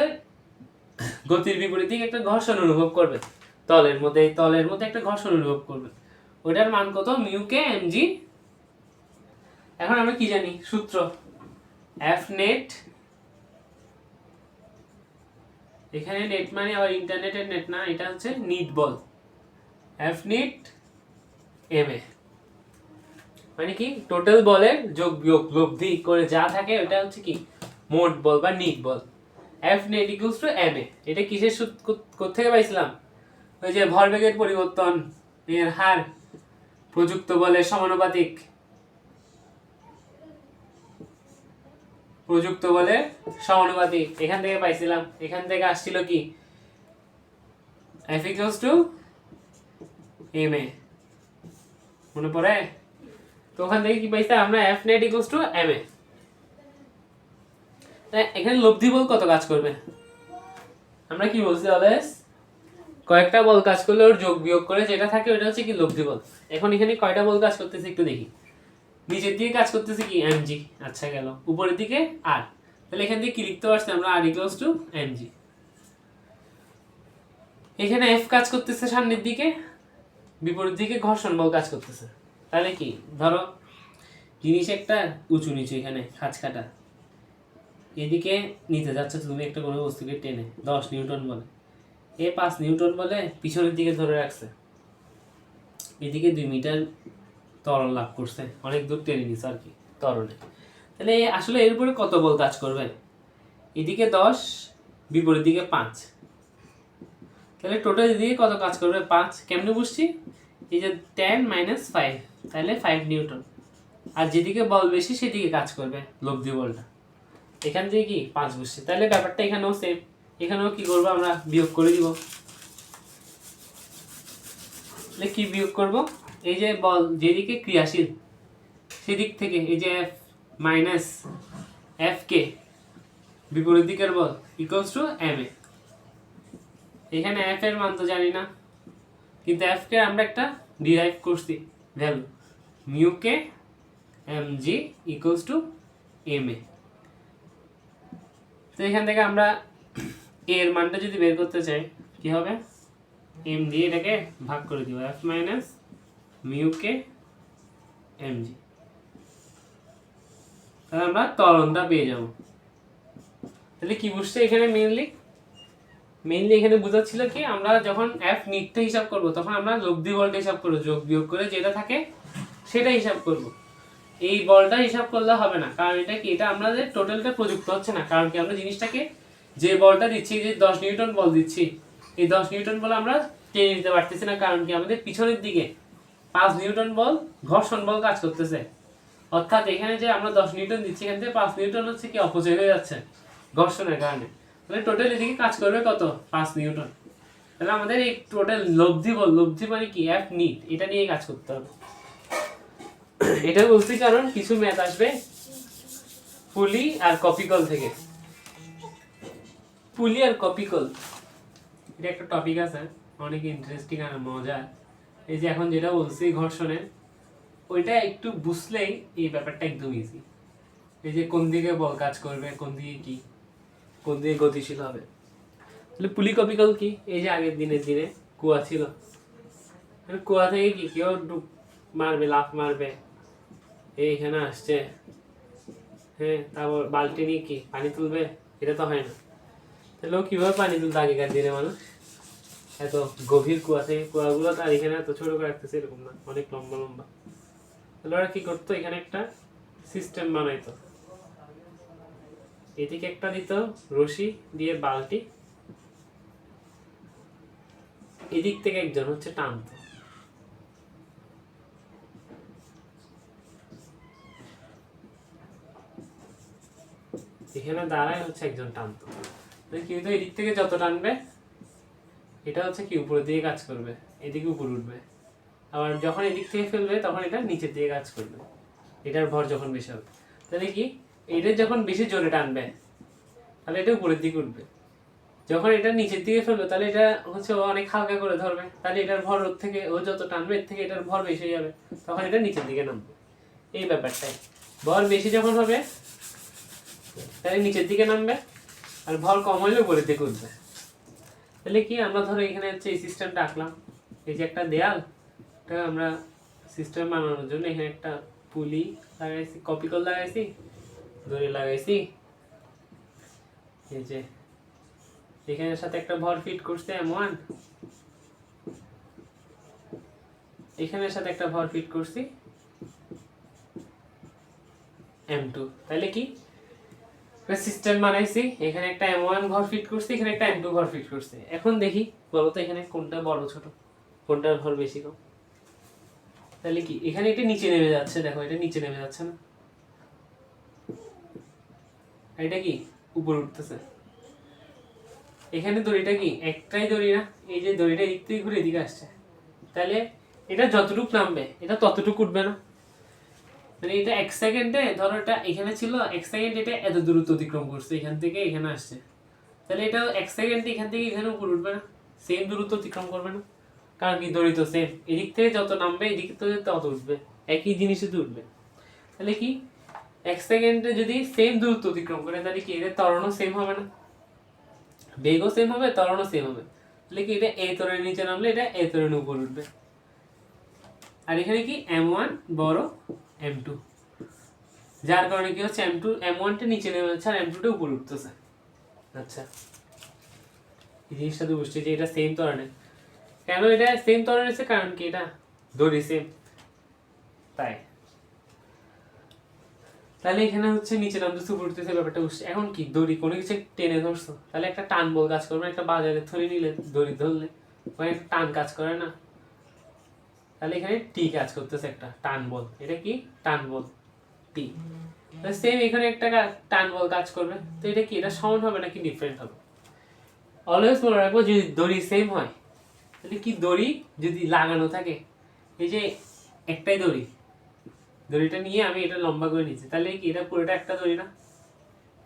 গতির বিপরীত দিকে একটা ঘর্ষণ অনুভব করবে, তলের মধ্যে একটা ঘর্ষণ অনুভব করবে। ওটার মান কত, মিউ কে এমজি। এখন আমরা কি জানি সূত্র, এফ নেট, এখানে নেট মানে আবার ইন্টারনেটের নেট না, এটা হচ্ছে নিট বল, এফ নিট এম এ, মানে কি টোটাল বলের যোগ বিয়োগ লব্ধি করে যা থাকে ওটা হচ্ছে কি মোট বল বা নিট বল। F net equals to M A. এটা কিসের সূত্র থেকে পাইছিলাম, ওই যে ভরবেগের পরিবর্তন এর হার প্রযুক্ত বলের সমানুপাতিক, প্রযুক্ত বলের সমানুপাতিক, এখান থেকে পাইছিলাম। এখান থেকে আসছিল কি F equals to M A, মনে পড়ে? তো ওখান থেকে কি পাইছি আমরা, F net equals to M A. এখানে লব্ধি বল কত কাজ করবে, আমরা কি বলছি অলওয়েজ, কয়েকটা বল কাজ করলে ওর যোগ বিয়োগ করে যেটা থাকে ওটা হচ্ছে কি লব্ধি বল। এখন এখানে কয়টা বল কাজ করতেছে একটু দেখি, নিচের দিকে কাজ করতেছে কি এমজি, আচ্ছা গেল, উপরের দিকে আর, তাহলে এখান থেকে কি লিখতে পারছি আমরা, আর ইকুয়ালস টু এমজি। এখানে এফ কাজ করতেছে সামনের দিকে, বিপরীত দিকে ঘর্ষণ বল কাজ করতেছে। তাহলে কি ধরো জিনিস একটা উঁচু নিচু, এখানে খাঁজ কাটা, এদিকে নিতে যাচ্ছে তুমি একটা কোনো বস্তুকে টেনে 10 নিউটন বলে, 5 নিউটন বলে পিছনের দিকে ধরে রাখছে, এদিকে 2 মিটার ত্বরণ লাভ করছে, অনেক দূর টেনে নিছে আর কি ত্বরণে। তাহলে আসলে এর উপরে কত বল কাজ করবে, এদিকে 10 বিপরীত দিকে 5, তাহলে টোটাল এদিকে কত কাজ করবে 5। কেমনে বুঝছি, এই যে 10 - 5, তাহলে 5 নিউটন, আর যেদিকে বল বেশি সেদিকে কাজ করবে লব্ধি বলটা, এখান থেকে কি 5 বুঝছি। তাহলে ব্যাপারটা এখানেও সেম, এখানেও কি করবো আমরা, বিয়োগ করে দিব। তাহলে কি বিয়োগ করব, এই যে বল যেদিকে ক্রিয়াশীল সেদিক থেকে এই যে এফ মাইনাস এফ কে, বিপরীত দিকের বল ইকুয়ালস টু এম এ। এখানে এফ এর মান তো জানি না, কিন্তু এফ কে আমরা একটা ডিরাইভ করছি value, mu K M G equals to M A. তো এখান থেকে আমরা এর মানটা যদি বের করতে চাই কি হবে, এম দিয়ে এটাকে ভাগ করে দিব, F minus mu K M g, তাহলে আমরা ত্বরণটা পেয়ে যাব। তাহলে কি বুঝছে এখানে মেইনলি এখানে বোঝাচ্ছিল কি, আমরা যখন এফ নিটটা হিসাব করব তখন আমরা লব্ধি বলটা হিসাব করব, যোগ বিয়োগ করে যেটা থাকে সেটা হিসাব করব। এই বলটা হিসাব করলে হবে না, কারণ এটা কি, এটা আমাদের টোটালটা প্রযুক্ত হচ্ছে না। কারণ কি, আমরা জিনিসটাকে যে বলটা দিচ্ছি, যে 10 নিউটন বল দিচ্ছি, এই 10 নিউটন বল আমরা টেনে নিতে পারতেছি না। কারণ কি, আমাদের পিছনের দিকে 5 নিউটন বল ঘর্ষণ বল কাজ করতেছে, অর্থাৎ এখানে যে আমরা 10 নিউটন দিচ্ছি এখান থেকে 5 নিউটন হচ্ছে কি অপচয় হয়ে যাচ্ছে ঘর্ষণের কারণে। তাহলে টোটাল এদিকে কাজ করবে কত, 5 নিউটন। তাহলে আমাদের এই টোটাল লব্ধি বল, লব্ধি মানে কি এফ নিট, এটা নিয়ে কাজ করতে হবে। এটা বলছি কারণ কিছু ম্যাথ আসবে পুলি আর কপিকল থেকে, পুলি আর কপিকল, এটা একটা টপিক আছে অনেক ইন্টারেস্টিং আর মজার। এই যে এখন যেটা বলছি ঘর্ষণের, ওইটা একটু বুঝলেই এই ব্যাপারটা একদম ইজি। এই যে কোন দিকে বল কাজ করবে, কোন দিকে কি, কোন দিকে গতিশীল হবে। তাহলে পুলি কপিকল কি, এই যে আগের দিনের দিনে কুয়া ছিল, কুয়া থেকে কি কেউ ডুব মারবে, লাফ মারবে, এইখানে আসছে, হ্যাঁ, তারপর বালতি নিয়ে কি পানি তুলবে? এটা তো হয় না। তাহলে ও কিভাবে পানি তুলতে আগেকার দিনে মানুষ? এত গভীর কুয়া থেকে, কুয়াগুলো তার এখানে এত ছোট করে রাখতেছে এরকম না, অনেক লম্বা লম্বা। তাহলে ওরা কি করতো, এখানে একটা সিস্টেম বানাইতো, এদিকে একটা দিত রশি দিয়ে বালতি, এদিক থেকে একজন হচ্ছে টানতো, এখানে দাঁড়ায় হচ্ছে একজন টানতো। কি হতো, এদিক থেকে যত টানবে এটা হচ্ছে কি উপরের দিকে কাজ করবে, এদিকে উপরে উঠবে। আবার যখন এদিক থেকে ফেলবে তখন এটা নিচের দিকে কাজ করবে, এটার ভর যখন বেশি হবে। তাহলে কি, এটা যখন বেশি জোরে টানবে তাহলে এটা উপরের দিকে উঠবে, যখন এটা নিচের দিকে ফেলবে তাহলে এটা হচ্ছে ও অনেক হালকা করে ধরবে, তাহলে এটার ভর ওর থেকে, ও যত টানবে এর থেকে এটার ভর বেশি হয়ে যাবে, তখন এটা নিচের দিকে নামবে। এই ব্যাপারটাই, ভর বেশি যখন হবে তাহলে নিচের দিকে নামবে, আর ভর কম হলে উপরের দিকে উঠবে। তাহলে কি, আমরা ধরো এখানে হচ্ছে এই সিস্টেমটা আঁকলাম, এই যে একটা দেয়াল, এটা আমরা সিস্টেম বানানোর জন্য এখানে একটা পুলি লাগাইছি, কপি কল লাগাইছি, দড়ি লাগাইছি, এই যে এখানের সাথে একটা ভর ফিট করছে M1, এখানের সাথে একটা ভর ফিট করছি M2। তাহলে কি, সিস্টেম বানাইছি, এখানে একটা M1 ভর ফিট করছি, এখানে একটা M2 ভর ফিট করছি। এখন দেখি বলতো এখানে কোনটা বড় ছোট, কোনটার ভর বেশি কম। তাহলে কি, এখানে এটা নিচে নেমে যাচ্ছে, দেখো এটা নিচে নেমে যাচ্ছে না, এটা কি উপরে উঠতেছে। এখানে দড়িটা কি একটাই দড়ি না, এই যে দড়িটা এদিক থেকে ঘুরে এদিকে আসছে, তাহলে এটা যতটুকু নামবে এটা ততটুকু উঠবে না। মানে এটা 1 সেকেন্ডে, ধরো এটা এখানে ছিল 1 সেকেন্ড, এটা এত দূরত্ব অতিক্রম করছে এখান থেকে এখানে আসছে, তাহলে এটা 1 সেকেন্ডে এখান থেকে এখানে উপরে উঠবে না, সেম দূরত্ব অতিক্রম করবে না, কারণ কি দড়ি তো সেম, এদিক থেকে যত নামবে এদিক থেকে তত উঠবে, একই জিনিসে তো উঠবে। তাহলে কি, 1 সেকেন্ডে যদি সেম দূরত্ব অতিক্রম করে তাহলে কি এদের ত্বরণও সেম হবে না, বেগও সেম হবে, ত্বরণও সেম হবে। তাহলে কি, এটা এ ত্বরণের নিচে নামলে এটা এ ত্বরণের উপর উঠবে। আর এখানে কি M1 বড় M2, যার কারণে কি হচ্ছে M1 টা নিচে নেমে যাচ্ছে আর M2 টা উপরে উঠতেছে। আচ্ছা, এই জিনিসটা তো বুঝছি যে এটা সেম ত্বরণের। কেন এটা সেম ত্বরণের, কারণ কি এটা দড়ি সেম, তাই। তাহলে এখানে হচ্ছে নিচে নামতেছে উপরে উঠতেছে, ব্যাপারটা বুঝছি। এখন কি, দড়ি কোনো কিছু টেনে ধরছো, তাহলে একটা টান বল কাজ করবে, একটা বাজারে থলি নিলে দড়ি ধরলে ওখানে একটা টান কাজ করে না, তাহলে এখানে টি কাজ করতেছে, একটা টান বল, এটা কি টান বল টি। সেম এখানে একটা টান বল কাজ করবে, তো এটা কি, এটা সমান হবে নাকি ডিফারেন্ট হবে? অলওয়েজ মনে রাখবো যদি দড়ি সেম হয়, তাহলে কি, দড়ি যদি লাগানো থাকে, এই যে একটাই দড়ি, দড়িটা নিয়ে আমি এটা লম্বা করে নিচ্ছি, তাহলে কি এটা পুরোটা একটা দড়ি না?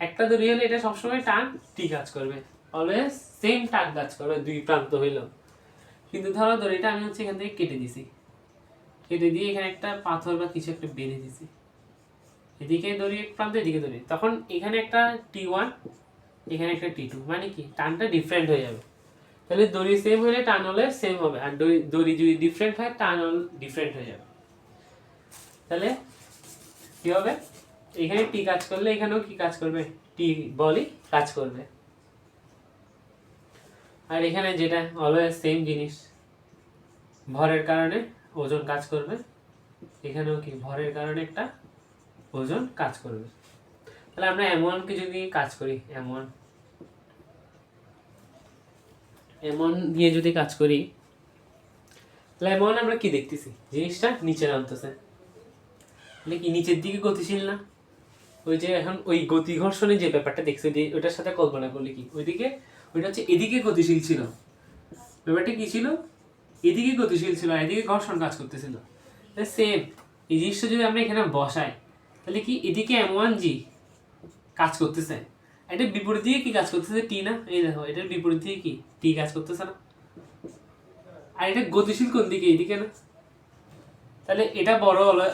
একটা দড়ি হলে এটা সবসময় টান টি কাজ করবে, অলওয়েজ সেম টান কাজ করবে দুই প্রান্ত হইল। কিন্তু ধরো দড়িটা আমি হচ্ছে এখান থেকে কেটে দিছি, কেটে দিয়ে এখানে একটা পাথর বা কিছু একটা বেঁধে দিছি, এদিকে দড়ি এক প্রান্ত, এদিকে দড়ি, তখন এখানে একটা T1, এখানে একটা T2, মানে কি টানটা ডিফারেন্ট হয়ে যাবে। তাহলে দড়ি সেম হলে টান হলে সেম হবে, আর দড়ি যদি ডিফারেন্ট হয় টান হলে ডিফারেন্ট হয়ে যাবে। তাহলে কি হবে, এখানে টি কাজ করলে এখানেও কি কাজ করবে, টি বলই কাজ করবে। আর এখানে যেটা অলওয়েজ সেম জিনিস, ভরের কারণে ওজন কাজ করবে, এখানেও কি ভরের কারণে একটা ওজন কাজ করবে। তাহলে আমরা M1 কে যদি কাজ করি, M1 দিয়ে যদি কাজ করি, তাহলে M1 আমরা কি দেখতেছি, জিনিসটা নিচে নামতেছে, তাহলে কি নিচের দিকে গতিশীল না? ওই যে এখন ওই গতি ঘর্ষণের যে ব্যাপারটা দেখছে, ওইটার সাথে কল্পনা করলে কি, ওইটা হচ্ছে এদিকে গতিশীল ছিল, ব্যাপারটা কি ছিল, এদিকে গতিশীল ছিল আর এদিকে ঘর্ষণ কাজ করতেছিল। সেম এই জিনিসটা যদি আমরা এখানে বসাই, তাহলে কি এদিকে M1G কাজ করতেছে, এটা বিপরীত দিকে কি কাজ করতেছে, টি না? এই দেখো এটার বিপরীত দিকে কি টি কাজ করতেছে না? আর এটা গতিশীল কোন দিকে, এইদিকে না? তাহলে এটা বড় হলো,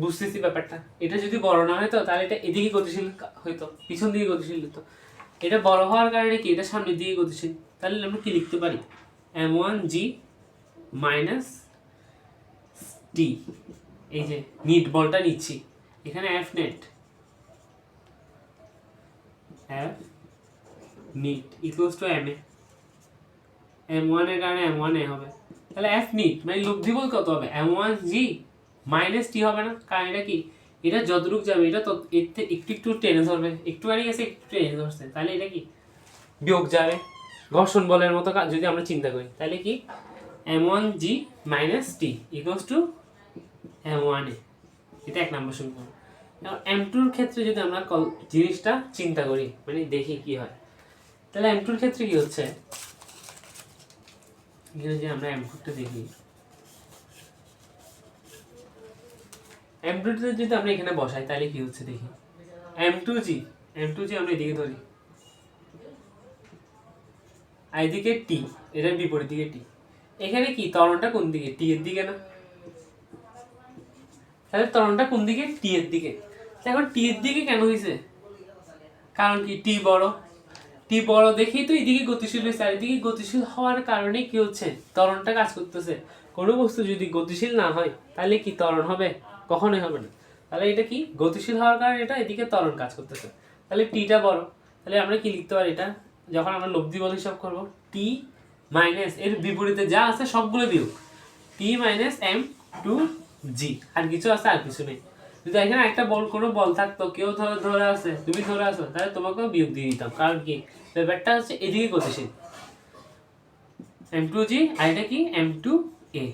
বুঝতেছি ব্যাপারটা, এটা যদি বড় না হতো তাহলে এটা এদিকে গতিশীল হইতো, পিছন দিকে গতিশীল হতো। এটা বড় হওয়ার কারণে কি, এটা সামনের দিকে গতিশীল। তাহলে আমরা কি লিখতে পারি, M1G মাইনাস টি, এই যে নিট বলটা নিচ্ছি, এখানে F net F net equals to M a, m1 এর কারণে m1 এ হবে, তাহলে এফ নিট মানে লব্ধি বল কত হবে m1 জি মাইনাস টি হবে না, কারণ এটা কি, এটা যতটুকু যাবে এটা তো এর থেকে একটু একটু টেনে ধরবে, একটুখানি গেছে একটু টেনে ধরছে, তাহলে এটা কি বিয়োগ যাবে, ঘর্ষণ বলের মতো যদি আমরা চিন্তা করি, তাহলে কি m1 g minus T equals to m1 এ, এটা এক নম্বর সমীকরণ। m2 এর ক্ষেত্রে যদি আমরা জিনিসটা চিন্তা করি মানে দেখি কি হয়, তাহলে m2 এর ক্ষেত্রে কি হচ্ছে, এখানে যে আমরা m2 টা দেখি, m2 টা যদি আমরা এখানে বসাই তাহলে কি হচ্ছে দেখি, m2g আমরা এদিকে ধরি, আর এদিকে t, এটার বিপরীত দিকে t, এখানে কি ত্বরণটা কোন দিকে, t এর দিকে না, তাহলে ত্বরণটা কোন দিকে, t এর দিকে, এখন t এর দিকে কেন হয়েছে, কারণ কি t বড় দেখেই তো এদিকে গতিশীল হয়েছে, আর এদিকে গতিশীল হওয়ার কারণে কি হচ্ছে, ত্বরণটা কাজ করতেছে, কোনো বস্তু যদি গতিশীল না হয় তাহলে কি ত্বরণ হবে, কখনোই হবে না, তাহলে এটা কি গতিশীল হওয়ার কারণে এটা এদিকে ত্বরণ কাজ করতেছে, তাহলে টিটা বড়, তাহলে আমরা কি লিখতে পারি, এটা যখন আমরা লব্ধি বল হিসাব করব টি মাইনাস এর বিপরীতে যা আছে সবগুলো বিয়োগ টি মাইনাস এম টু জি, আর কিছু আছে আর কিছু নেই, যদি এখানে একটা বল কোনো বল থাকতো কেউ ধরে আছে, তুমি ধরে আছো, তাহলে তোমাকেও বিয়োগ দিয়ে দিতাম, কারণ কি ব্যাপারটা হচ্ছে এদিকে গতিশীল m2g আর এটা কি m2a,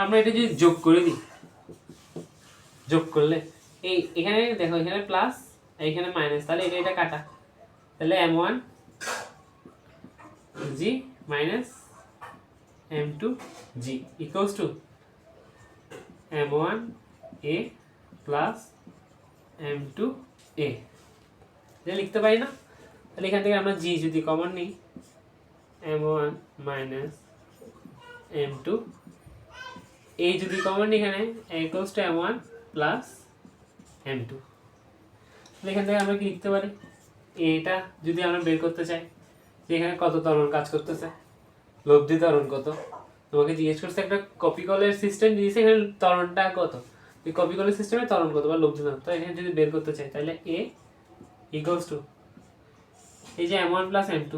আমরা এটা যদি যোগ করে দিই, যোগ করলে এই এখানে দেখো এখানে প্লাস এখানে মাইনাস, তাহলে এটা কাটা, তাহলে m1g minus m2g equals to m1a plus m2a, এটা লিখতে পারি না, তাহলে এখান থেকে আমরা g যদি কমন নিই m1 মাইনাস m2 a যদি কমন নিই এখানে equals to m1 plus m2, তাহলে এখান থেকে আমরা কি লিখতে পারি, এটা যদি আমরা বের করতে চাই যে এখানে কত ত্বরণ কাজ করতেছে, লব্ধি ত্বরণ কত, তোমাকে জিজ্ঞেস করছে একটা কপি কলের সিস্টেম দিয়েছে, এখানে ত্বরণটা কত, এই কপি কলের সিস্টেমে ত্বরণ কত বা লব্ধি ত্বরণ, তো এখানে যদি বের করতে চাই তাহলে a ইকুয়ালস টু এই যে m1 প্লাস m2,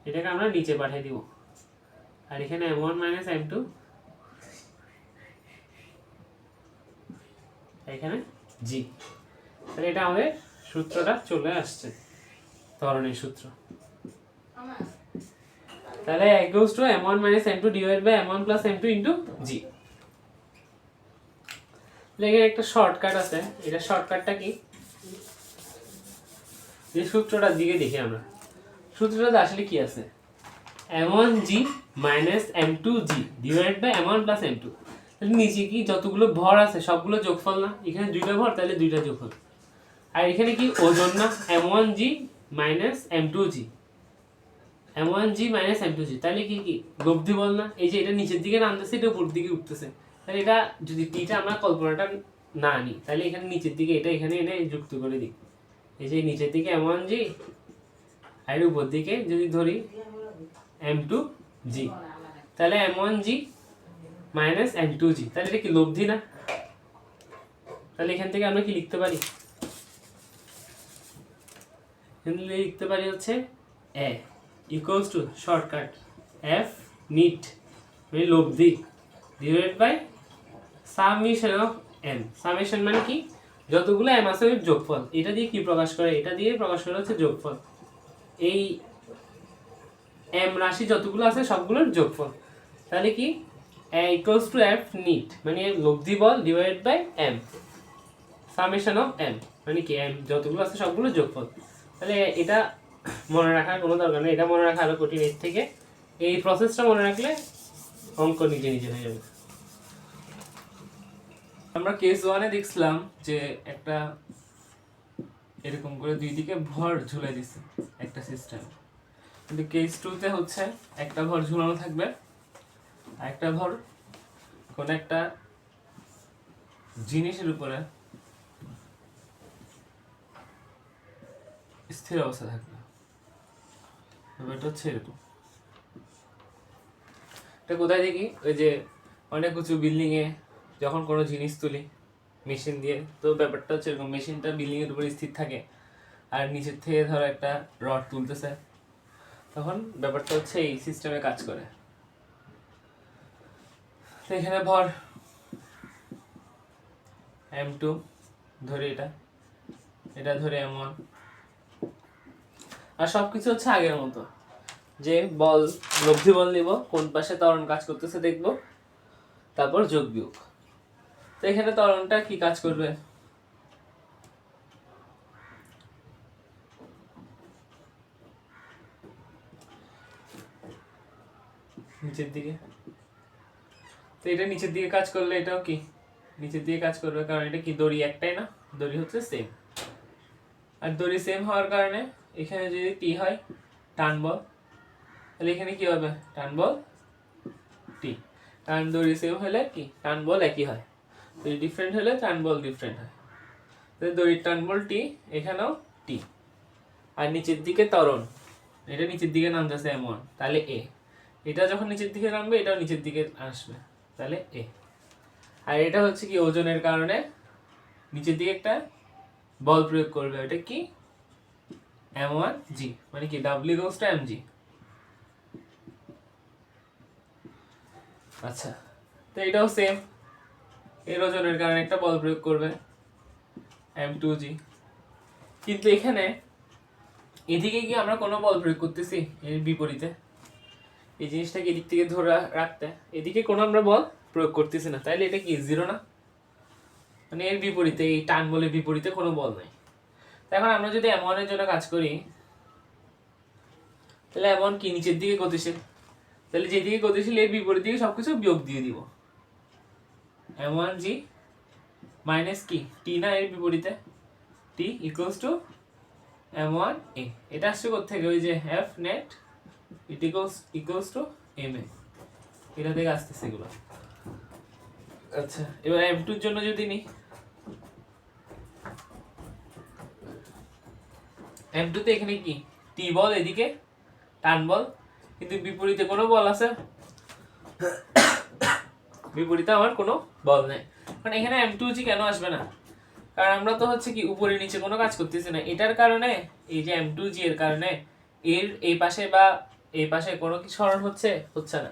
এটাকে আমরা নিচে পাঠিয়ে দিব, আর এখানে m1 মাইনাস m2, এখানে g, তাহলে এটা আমাদের সূত্রটা চলে আসছে, ত্বরণের সূত্র, তাহলে equals to m1 minus m2 divide by m1 plus m2 into g, এখানে একটা শর্টকাট আছে, এটা শর্টকাটটা কি, যে সূত্রটার দিকে দেখি আমরা, সূত্রটাতে আসলে কি আছে, m1g minus m2g divide by m1 plus m2, তাহলে নিচে কি যতগুলো ভর আছে সবগুলো যোগফল না, এখানে দুইটা ভর তাহলে দুইটা যোগফল, আর এখানে কি ওজন না m1g minus m2g, m1g minus m2g, তাহলে কি কি লব্ধি বল না, এই যে এটা নিচের দিকে নামতেছে এটা উপর দিকে উঠতেছে, তাহলে এটা যদি টিটা আমরা কল্পনাটা না নিই তাহলে এখানে নিচের দিকে এটা এখানে এনে যুক্ত করে দিই, এই যে নিচের দিকে m1g আর উপর দিকে যদি ধরি m2g, তাহলে m1g মাইনাস m2g, তাহলে এটা কি লব্ধি না, তাহলে এখান থেকে আমরা কি লিখতে পারি, লিখতে পারি হচ্ছে a equals to shortcut f net মানে লব্ধি divide by summation of m, summation মানে কি যতগুলো m আছে ওর যোগফল, এটা দিয়ে কি প্রকাশ করে, এটা দিয়ে প্রকাশ করে হচ্ছে যোগফল, এই m রাশি যতগুলো আছে সবগুলোর যোগফল, তাহলে কি a equals to f net মানে লব্ধি বল divide by m, summation of m মানে কি m যতগুলো আছে সবগুলোর যোগফল, তাহলে এটা মনে রাখার কোনো দরকার নেই, এটা মনে রাখা আরো কঠিন, এর থেকে এই প্রসেসটা মনে রাখলে অঙ্ক নিজে নিজে হয়ে যাবে। আমরা কেস 1 এ দেখছিলাম যে একটা এরকম করে দুই দিকে ভর ঝুলাই দিছে একটা সিস্টেম, কিন্তু কেস 2 তে হচ্ছে একটা ভর ঝুলানো থাকবে আর একটা ভর কোন একটা জিনিসের উপরে স্থির অবস্থা থাকবে, ব্যাপারটা হচ্ছে এরকম, এটা কোথায় দেখি, ওই যে অনেক উঁচু বিল্ডিং এ যখন কোনো জিনিস তুলি মেশিন দিয়ে। তো ব্যাপারটা হচ্ছে এরকম, মেশিনটা বিল্ডিং এর উপর স্থির থাকে আর নিচের থেকে ধরো একটা রড তুলতেছে, তখন ব্যাপারটা হচ্ছে এই সিস্টেমে কাজ করে। তো এখানে ভর m2 ধরে, এটা ধরে m1, আর সবকিছু হচ্ছে আগের মতো, যে বল লব্ধি বল নিব, কোন পাশে ত্বরণ কাজ করতেছে দেখব, তারপর যোগ বিয়োগ। তো এখানে ত্বরণটা কি কাজ করবে, নিচের দিকে। তো এটা নিচের দিকে কাজ করলে এটাও কি নিচের দিকে কাজ করবে, কারণ এটা কি দড়ি একটাই না, দড়ি হচ্ছে সেম। আর দড়ি সেম হওয়ার কারণে এখানে যদি টি হয় টান বল, তাহলে এখানে কি হবে, টান বল টি। কারণ দড়ি সেম হলে কি টান বল একই হয়, দড়ি ডিফারেন্ট হলে টান বল ডিফারেন্ট হয়। তাহলে দড়ির টান বল টি, এখানেও টি। আর নিচের দিকে ত্বরণ, এটা নিচের দিকে নামতেছে m1, তাহলে এ। এটা যখন নিচের দিকে নামবে এটাও নিচের দিকে আসবে, তাহলে এ। আর এটা হচ্ছে কি ওজনের কারণে নিচের দিকে একটা বল প্রয়োগ করবে, এটা কি m1g, মানে কি w goes to mg। আচ্ছা, তো এটাও সেম, এর ওজনের কারণে একটা বল প্রয়োগ করবে m2g। কিন্তু এখানে এদিকে কি আমরা কোনো বল প্রয়োগ করতেছি, এর বিপরীতে এই জিনিসটাকে এদিক থেকে ধরে রাখতে, এদিকে কোনো আমরা বল প্রয়োগ করতেছি না, তাইলে এটা কি জিরো না, মানে এর বিপরীতে, এই টান বলের বিপরীতে কোনো বল নাই। এখন আমরা যদি m1 এর জন্য কাজ করি, তাহলে m1 কি নিচের দিকে গতিশীল, তাহলে যেদিকে গতিশীল এর বিপরীত দিকে সবকিছু বিয়োগ দিয়ে দিব, m1g মাইনাস কি টি না, এর বিপরীতে t ইকুয়ালস টু m1a। এটা আসছে কোথেকে, ওই যে f net it equals to ma, এটা থেকে আসতেছে এগুলো। আচ্ছা, এবার m2 এর জন্য যদি নিই, m2 তে এখানে কি টি বল, এদিকে টান বল, কিন্তু বিপরীতে কোনো বল আছে, বিপরীতে আমার কোনো বল নেই। কারণ এখানে m2g কেন আসবে না, কারণ আমরা তো হচ্ছে কি উপরে নিচে কোনো কাজ করতেছি না, এটার কারণে এই যে m2g এর কারণে এর এই পাশে বা এই পাশে কোনো কি সরণ হচ্ছে না।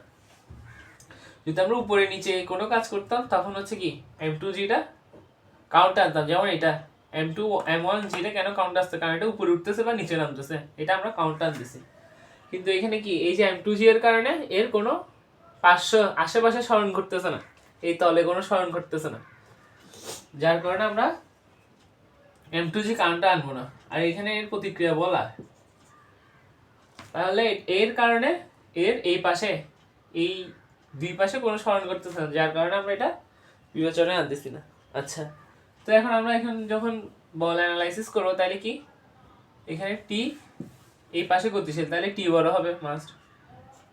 যদি আমরা উপরে নিচে কোনো কাজ করতাম তখন হচ্ছে কি m2g টা কাউন্ট আনতাম, যেমন এটা m1g টা কেন কাউন্ট আসছে, কারণ এটা উপরে উঠতেছে বা নিচে নামতেছে, এটা আমরা কাউন্ট আনতেছি। কিন্তু এখানে কি এই যে m2g এর কারণে এর কোনো আশেপাশে সরণ ঘটতেছে না, এই তলে কোনো সরণ ঘটতেছে না, যার কারণে আমরা m2g কাউন্টটা আনবো না। আর এখানে এর প্রতিক্রিয়া বলা, তাহলে এর কারণে এর এই পাশে এই দুই পাশে কোনো সরণ করতেছে না, যার কারণে আমরা এটা বিবেচনায় আনতেছি না। আচ্ছা, তো এখন আমরা যখন বল অ্যানালাইসিস করবো, তাহলে কি এখানে টি এই পাশে গতিশীল, তাহলে টি বড় হবে মাস্ট,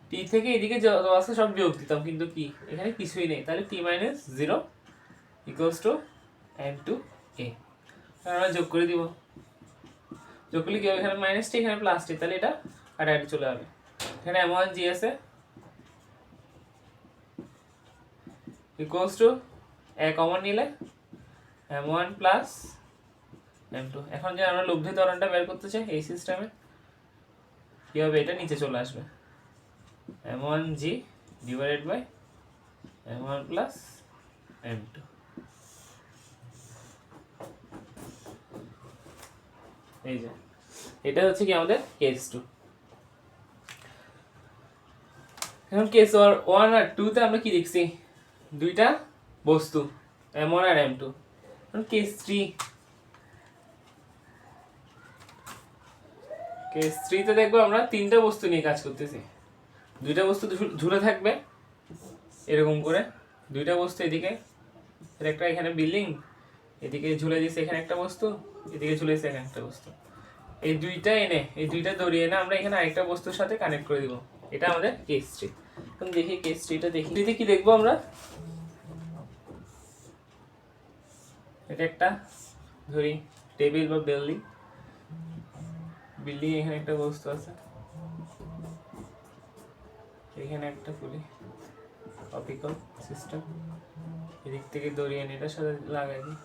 টি থেকে এদিকে যত আছে সব বিয়োগ দিতাম, কিন্তু কি এখানে কিছুই নেই, তাহলে টি মাইনাস 0 ইকুয়ালস টু m2a। আমরা যোগ করে দিব, যোগ করলে কি হবে, এখানে মাইনাস টি এখানে প্লাস টি, তাহলে এটা কাটাকাটি চলে যাবে। এখানে m1g আছে ইকুয়ালস টু a কমন নিলে m1 প্লাস m2। এখন যে আমরা লব্ধি ত্বরণটা বের করতে চাই এই সিস্টেমে কি হবে, এটা নিচে চলে আসবে, m1g divided by m1 plus m2। এই যে এটা হচ্ছে কি আমাদের কেস 2। এখন কেস 1 আর 2 তে আমরা কি দেখছি, দুইটা বস্তু m1 আর m2। এখন কেস 3 তে দেখবো আমরা তিনটা বস্তু নিয়ে কাজ করতেছি, দুইটা বস্তু ঝুলে থাকবে এরকম করে, দুইটা বস্তু এদিকে একটা এখানে বিল্ডিং, এদিকে ঝুলে দিয়েছে এখানে একটা বস্তু, এদিকে ঝুলে দিয়েছে এখানে একটা বস্তু, এই দুইটা দড়ি এনে আমরা এখানে আরেকটা বস্তুর সাথে কানেক্ট করে দিব, এটা আমাদের কেস 3। এখন দেখি কেস 3টা দেখি, কি দেখবো আমরা, এটা একটা ধরি টেবিল বা বিল্ডিং, এখানে একটা বস্তু আছে, এখানে একটা ফুলি অপিক্যাল সিস্টেম, এদিক থেকে দড়ি এনে এটার সাথে লাগাই দিই,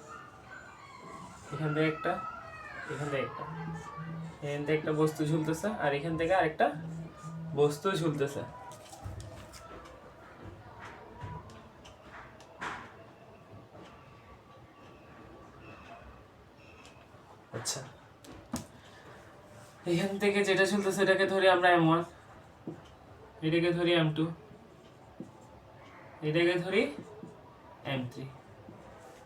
এখান থেকে একটা, এখান থেকে একটা, এখান থেকে একটা বস্তু ঝুলতেছে আর এখান থেকে আরেকটা বস্তু ঝুলতেছে। আচ্ছা, এখান থেকে যেটা ঝুলতেছে এটাকে ধরি আমরা M1, এটাকে ধরি M2, এটাকে ধরি M3।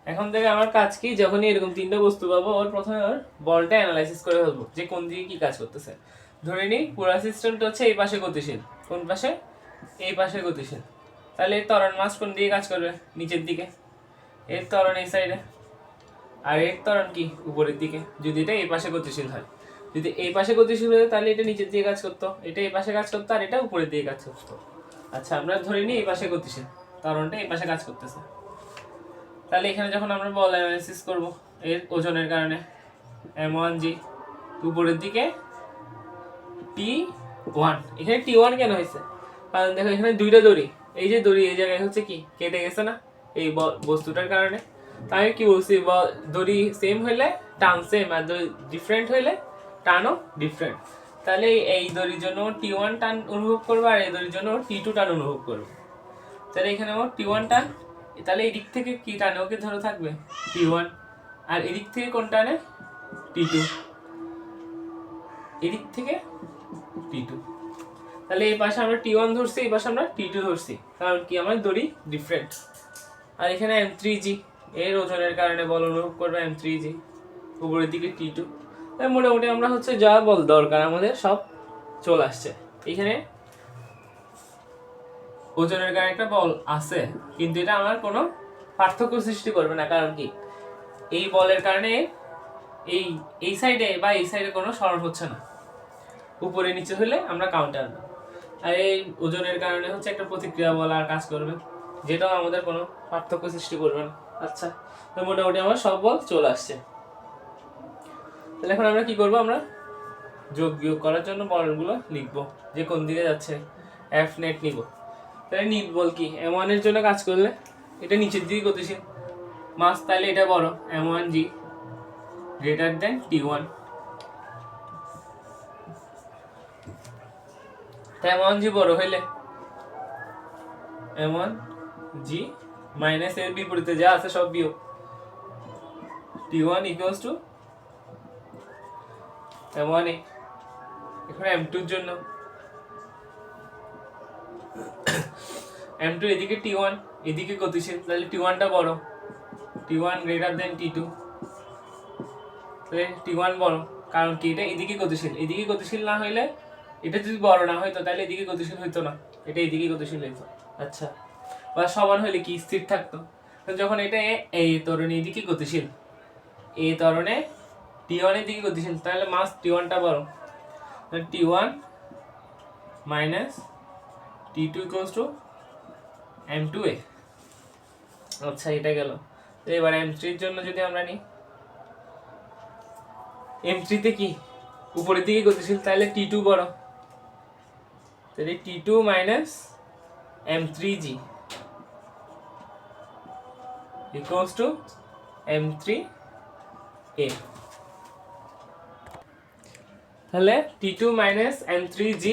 এখন থেকে আমার কাজ কি, যখনই এরকম তিনটা বস্তু পাবো ওর প্রথমে ওর বলটা অ্যানালাইসিস করে ফেলবো যে কোন দিকে কি কাজ করতেছে। ধরে নিই পুরো সিস্টেমটা হচ্ছে এই পাশে গতিশীল, কোন পাশে, এই পাশে গতিশীল, তাহলে এর ত্বরণ মাস কোন দিকে কাজ করবে, নিচের দিকে, এর ত্বরণ এই সাইডে, আর এর ত্বরণ কি উপরের দিকে, যদি এটা এই পাশে গতিশীল হয়। যদি এই পাশে গতিশীল হয় তাহলে এটা নিচের দিকে কাজ করতো, এটা এই পাশে কাজ করতো, আর এটা উপরের দিকে কাজ করতো। আচ্ছা, আমরা ধরে নিই এই পাশে গতিশীল, ত্বরণটা এই পাশে কাজ করতেছে। তাহলে এখানে যখন আমরা বল অ্যানালাইসিস করব এর ওজনের কারণে, M1G উপরের দিকে T1, এখানে T1 কেন হয়েছে, কারণ দেখো এখানে দুইটা দড়ি, এই যে দড়ি এই জায়গায় হচ্ছে কি কেটে গেছে না এই বস্তুটার কারণে। তাই কি বলছি, দড়ি সেম হইলে টান সেম, আর দড়ি ডিফারেন্ট হইলে টানও ডিফারেন্ট। তাহলে এই দড়ির জন্য T1 টান অনুভব করবে আর এই দড়ির জন্য T2 টান অনুভব করবে। তাহলে এখানে আমার T1 টান, তাহলে এই দিক থেকে কি টানে, ওকে ধরে থাকবে T1, আর এদিক থেকে কোন টানে, T2, এদিক থেকে T2। তাহলে এই পাশে আমরা T1 ধরছি, এই পাশে আমরা T2 ধরছি, কারণ কি আমার দড়ি ডিফারেন্ট। আর এখানে M3G, এর ওজনের কারণে বল অনুভব করবে M3G, উপরের দিকে T2। তাই মোটামুটি আমরা হচ্ছে যা বল দরকার আমাদের সব চলে আসছে। এখানে ওজনের কারণে একটা বল আছে, কিন্তু এটা আমার কোনো পার্থক্য সৃষ্টি করবে না, কারণ কি এই বলের কারণে এই সাইডে বা এই সাইডে কোনো সরণ হচ্ছে না, উপরে নিচে হলে আমরা কাউন্টার না। আর এই ওজনের কারণে হচ্ছে একটা প্রতিক্রিয়া বল আর কাজ করবে, যেটাও আমাদের কোনো পার্থক্য সৃষ্টি করবে না। আচ্ছা, তো মোটামুটি আমার সব বল চলে আসছে। তাহলে এখন আমরা কি করব, আমরা যোগ বিয়োগ করার জন্য বলগুলো লিখবো যে কোন দিকে যাচ্ছে, F নেট নিব। তাহলে নিট বল কি, M1 এর জন্য কাজ করলে এটা নিচের দিকে গতিশীল মাস, তাহলে এটা বড়, M1G গ্রেটার দেন T1। তাই M1G বড় হইলে M1G মাইনাস এর বিপরীতে যা আছে সব বিয়োগ, T1 ইকুয়ালস টু M1A। এখন M2 এর জন্য M2 এদিকে T1, এদিকে গতিশীল, তাহলে T1 টা বড়, T1 গ্রেটার দেন T2। তাহলে T1 বড়, কারণ কি এটা এদিকে গতিশীল, এদিকে গতিশীল না হইলে, এটা যদি বড় না হইতো তাহলে এদিকে গতিশীল হইতো না, এটা এদিকে গতিশীল হইতো। আচ্ছা, বা সমান হইলে কি স্থির থাকতো। যখন এটা এই ত্বরণে এদিকে গতিশীল, এই ত্বরণে T1 এর দিকে গতিশীল, তাহলে মাস T1 টা বড়, T1 minus T2 equals to M2A। আচ্ছা, এটা গেল। এবার M3 এর জন্য যদি আমরা নিই, M3 তে কি উপরের দিকে গতিশীল, তাহলে T2 বড়, তাহলে T2 minus M3G equals to M3A। তাহলে T2 মাইনাস M3G,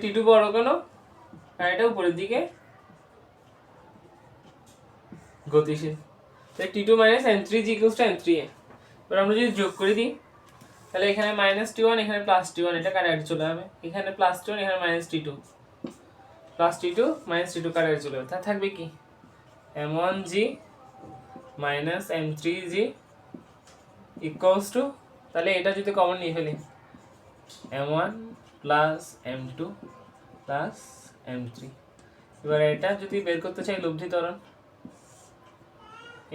T2 বড় কেন, আর এটা উপরের দিকে গতিশীল, তাই T2 minus M3G equals to M3A। এবার আমরা যদি যোগ করে দিই, তাহলে এখানে মাইনাস T1, এখানে প্লাস T1, এটা কাটাকাটি চলে যাবে, এখানে প্লাস T1, এখানে minus T2, plus T2 minus T2 কাটাকাটি চলে যাবে, তাহলে থাকবে কি M1G minus M3G equals to, তাহলে এটা যদি কমন নিয়ে ফেলি M1 plus M2 plus M3। এবার এটা যদি বের করতে চাই লব্ধি ত্বরণ,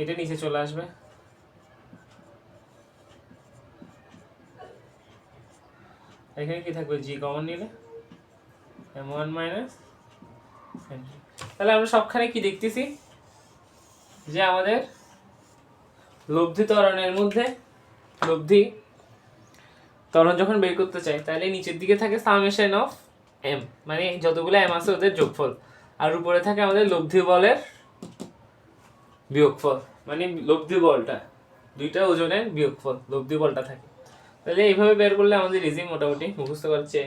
এটা নিচে চলে আসবে, এখানে কি থাকবে, G কমন নিলে M1 মাইনাস M3। তাহলে আমরা সবখানে কি দেখতেছি যে আমাদের লব্ধি ত্বরণের মধ্যে, লব্ধি ত্বরণ যখন বের করতে চাই তাহলে নিচের দিকে থাকে সামেশন অফ M, মানে যতগুলো M আছে ওদের যোগফল, আর উপরে থাকে আমাদের লব্ধি বলের বিয়োগফল, মানে লব্ধি বলটা, দুইটা ওজনের বিয়োগফল লব্ধি বলটা থাকে। তাহলে এইভাবে বের করলে আমাদের ইজি মোটামুটি মুখস্থ করছে।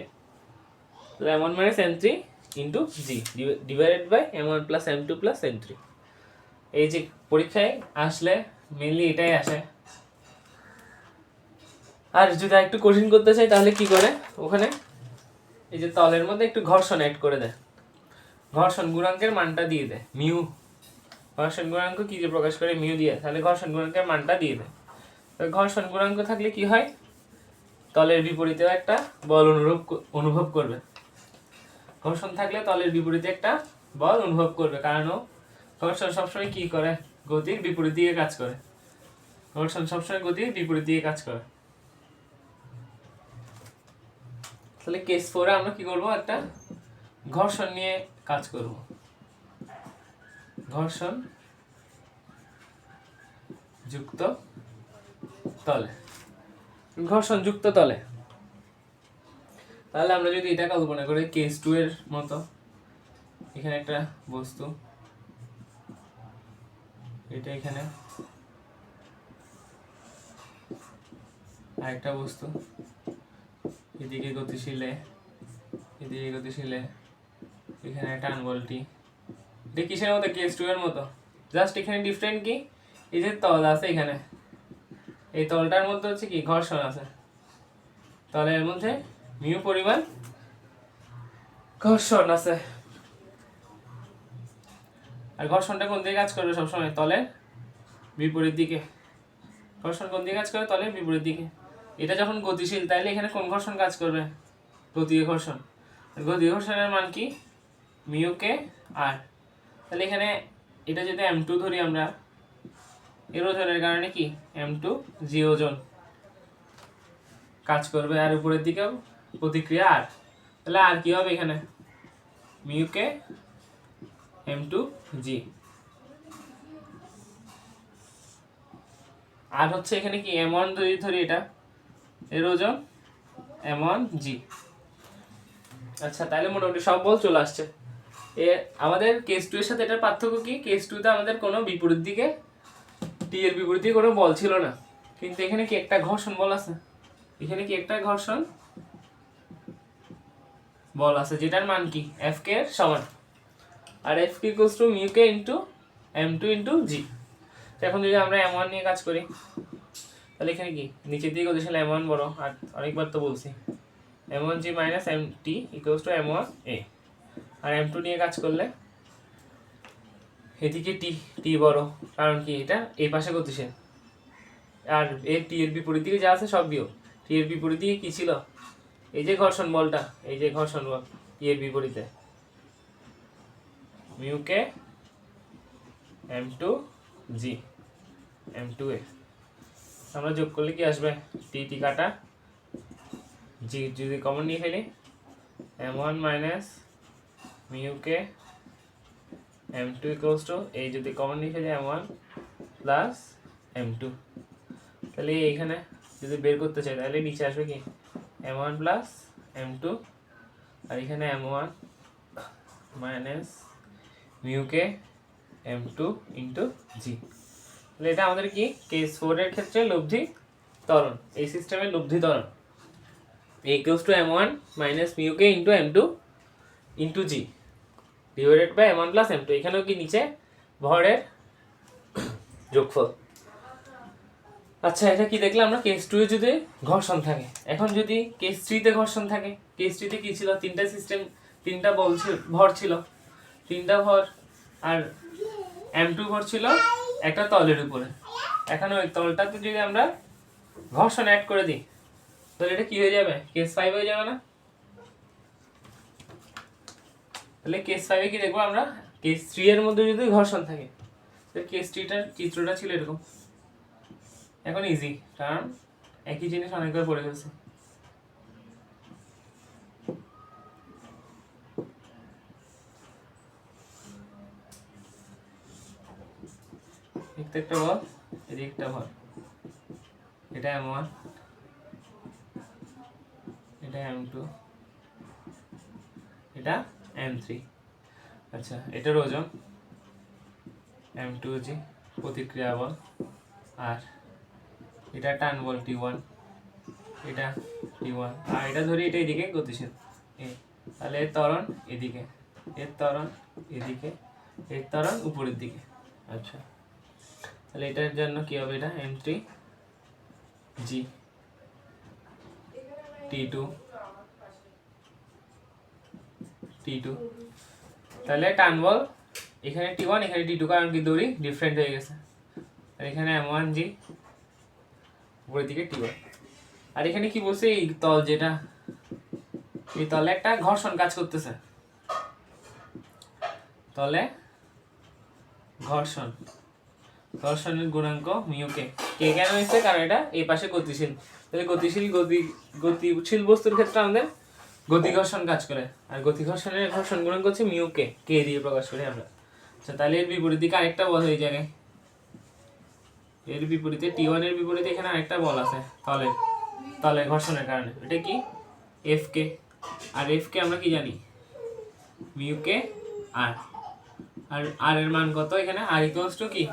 তাহলে m1 minus m3 into g divided by m1 plus m2 plus m3। এই যে পরীক্ষায় আসলে মেনলি এটাই আসে। আর যদি একটু কঠিন করতে চাই তাহলে কি করে, ওখানে এই যে তলের মধ্যে একটু ঘর্ষণ অ্যাড করে দেয়, ঘর্ষণ গুণাঙ্কের মানটা দিয়ে দেয় মিউ, ঘর্ষণ গুণাঙ্ক কি যে প্রকাশ করে মিউ দিয়ে, তাহলে ঘর্ষণ গুণাঙ্কের মানটা দিয়ে দেয়। তো ঘর্ষণ গুণাঙ্ক থাকলে কি হয়, তলের বিপরীতেও একটা বল অনুভব করবে। ঘর্ষণ থাকলে তলের বিপরীতে একটা বল অনুভব করবে, কারণ ঘর্ষণ সবসময় কি করে, গতির বিপরীত দিকে কাজ করে। ঘর্ষণ সবসময় গতির বিপরীত দিকে কাজ করে। তাহলে কেস 4 এ আমরা কি করব, একটা ঘর্ষণ নিয়ে কাজ করব। ঘর্ষণ যুক্ত তলে, ঘর্ষণ যুক্ত তলে। তাহলে আমরা যদি এটা কল্পনা করি কেস 2 এর মতো, এখানে একটা বস্তু, এটা এখানে আরেকটা বস্তু, এদিকে গতিশীলে, এদিকে গতিশীলে, এখানে টান বলটি, এটা কিসের মতো, কেস 2 এর মতো। জাস্ট এখানে ডিফারেন্ট কি, এই যে তল আছে এখানে, এই তলটার মধ্যে হচ্ছে কি ঘর্ষণ আছে, তলের মধ্যে মিউ পরিমাণ ঘর্ষণ আছে। আর ঘর্ষণটা কোন দিকে কাজ করবে, সবসময় তলের বিপরীত দিকে। ঘর্ষণ কোন দিকে কাজ করে, তলের বিপরীত দিকে। এটা যখন গতিশীল, তাইলে এখানে কোন ঘর্ষণ কাজ করবে, গতীয় ঘর্ষণ। গতীয় ঘর্ষণের মান কি, মিউ কে আর। তাহলে এখানে এটা যদি m2 ধরি আমরা, এর ওজনের কারণে কি m2 জি ওজন কাজ করবে, আর উপরের দিকেও প্রতিক্রিয়া আর। তাহলে আর কি হবে, এখানে মিউ কে m2 জি, আর হচ্ছে এখানে কি m1 ধরি, এটা এর ওজন m1 জি। আচ্ছা, তাহলে মোটামুটি সব বল চলে আসছে। আমাদের কেস 2 এর সাথে এটার পার্থক্য কি, কেস 2 তে আমাদের কোনো বিপরীত দিকে, টি এর বিপরীত দিকে কোনো বল ছিল না, কিন্তু এখানে কি একটা ঘর্ষণ বল আছে, এখানে কি একটা ঘর্ষণ বল আছে, যেটার মান কি এফ কে এর সমান, আর F K equals to mu K into m2 into G. এখন যদি আমরা m1 নিয়ে কাজ করি, তাহলে এখানে কি নিচের দিকে গতিশীল m1 বড়, আর অনেকবার তো বলছি m1 g minus mt equals to m1 a। আর m2 নিয়ে কাজ করলে এদিকে টি বড়, কারণ কি এটা এই পাশে গতিশীল, আর এর টি এর বিপরীত দিকে যা আছে সব বিয়োগ। টি এর বিপরীত দিকে কি ছিল, এই যে ঘর্ষণ বলটা, এই যে ঘর্ষণ বল টি এর বিপরীতে mu K m2 G m2 a। আমরা যোগ করলে কি আসবে, টি কাটা, জি যদি কমন নিয়ে ফেলি m1 minus mu K m2 equals to, এই যদি কমন নিয়ে ফেলি m1 প্লাস m2। তাহলে এইখানে যদি বের করতে চাই তাহলে নিচে আসবে কি m1 প্লাস m2, আর এখানে m1 মাইনাস মিউ কে m2 ইন্টু জি। তাহলে এটা আমাদের কি কেস 4 এর ক্ষেত্রে লব্ধি ত্বরণ, এই সিস্টেমের লব্ধি ত্বরণ equals to m1 minus mu k into m2 into g divided by m1 plus m2। এখানেও কি নিচে ভরের যোগফল। আচ্ছা, এটা কি দেখলাম আমরা, কেস 2 এ যদি ঘর্ষণ থাকে। এখন যদি কেস 3 তে ঘর্ষণ থাকে, কেস 3 তে কি ছিল, তিনটা সিস্টেম, তিনটা বল ভর ছিল, তিনটা ভর, আর m2 ভর ছিল একটা তলের উপরে। এখন ওই তলটাতে যদি আমরা ঘর্ষণ অ্যাড করে দিই, তাহলে এটা কি হয়ে যাবে, কেস 5 হয়ে যাবে না। তাহলে কেস 5 এ কি দেখবো আমরা, কেস 3 এর মধ্যে যদি ঘর্ষণ থাকে, তাহলে কেস 3 টার চিত্রটা ছিল এরকম। এখন ইজি, কারণ একই জিনিস অনেকবার পড়ে গেছে। একটা বল, এদিকে একটা বল, এটা m1, এটা m2, এটা m3। আচ্ছা, এটার ওজন m2 জি, প্রতিক্রিয়া বল, আর এটা টান বল T1, এটা T1, আর এটা ধরি এটা এদিকে গতিশীল এ, তাহলে এর ত্বরণ এদিকে, এর ত্বরণ এদিকে, এর ত্বরণ উপরের দিকে। আচ্ছা, তাহলে এটার জন্য কি হবে, এটা m3 g T2 T2, তাহলে টান বল এখানে T1 এখানে T2, কারণ কি দড়ি ডিফারেন্ট হয়ে গেছে, আর এখানে m1 g উপরের দিকে T1। আর এখানে কি বলছে, এই তল যেটা, এই তলে একটা ঘর্ষণ কাজ করতেছে, তলে ঘর্ষণের গুণাঙ্ক মিউকে, কে কেন হয়েছে, কারণ এটা এই পাশে গতিশীল, তাহলে গতিশীল বস্তুর ক্ষেত্রে আমাদের গতি ঘর্ষণ কাজ করে, আর গতি ঘর্ষণের ঘর্ষণ গুণাঙ্ক হচ্ছে মিউকে, কে দিয়ে প্রকাশ করি আমরা। আচ্ছা, তাহলে এর বিপরীত দিকে আরেকটা বল এই জায়গায়, এর বিপরীতে T1 এর বিপরীতে এখানে আরেকটা বল আছে তলে ঘর্ষণের কারণে, এটা কি Fk, আর Fk আমরা কি জানি মিউকে আর, আর আর এর মান কত এখানে, r ইকুয়ালস টু কি,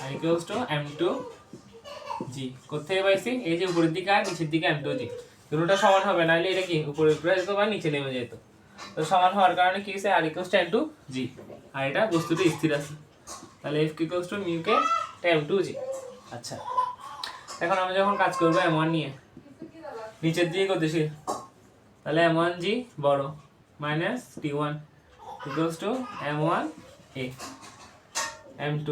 r equals to m2 g, কোথায় পাইছি, এই যে উপরের দিকে আর নিচের দিকে m2 g, দুটোটা সমান হবে, নাহলে এটা কি উপরে উপরে যেত বা নিচে নেমে যেত, তো সমান হওয়ার কারণে কি হইছে, r equals to m2 g, আর এটা বস্তুটা স্থির আছে, তাহলে f equals to mu K m2 g। আচ্ছা, এখন আমরা যখন কাজ করব m1 নিয়ে, নিচের দিকে গতিশীল, তাহলে m1 g বড় minus T1 equals to m1 a m2,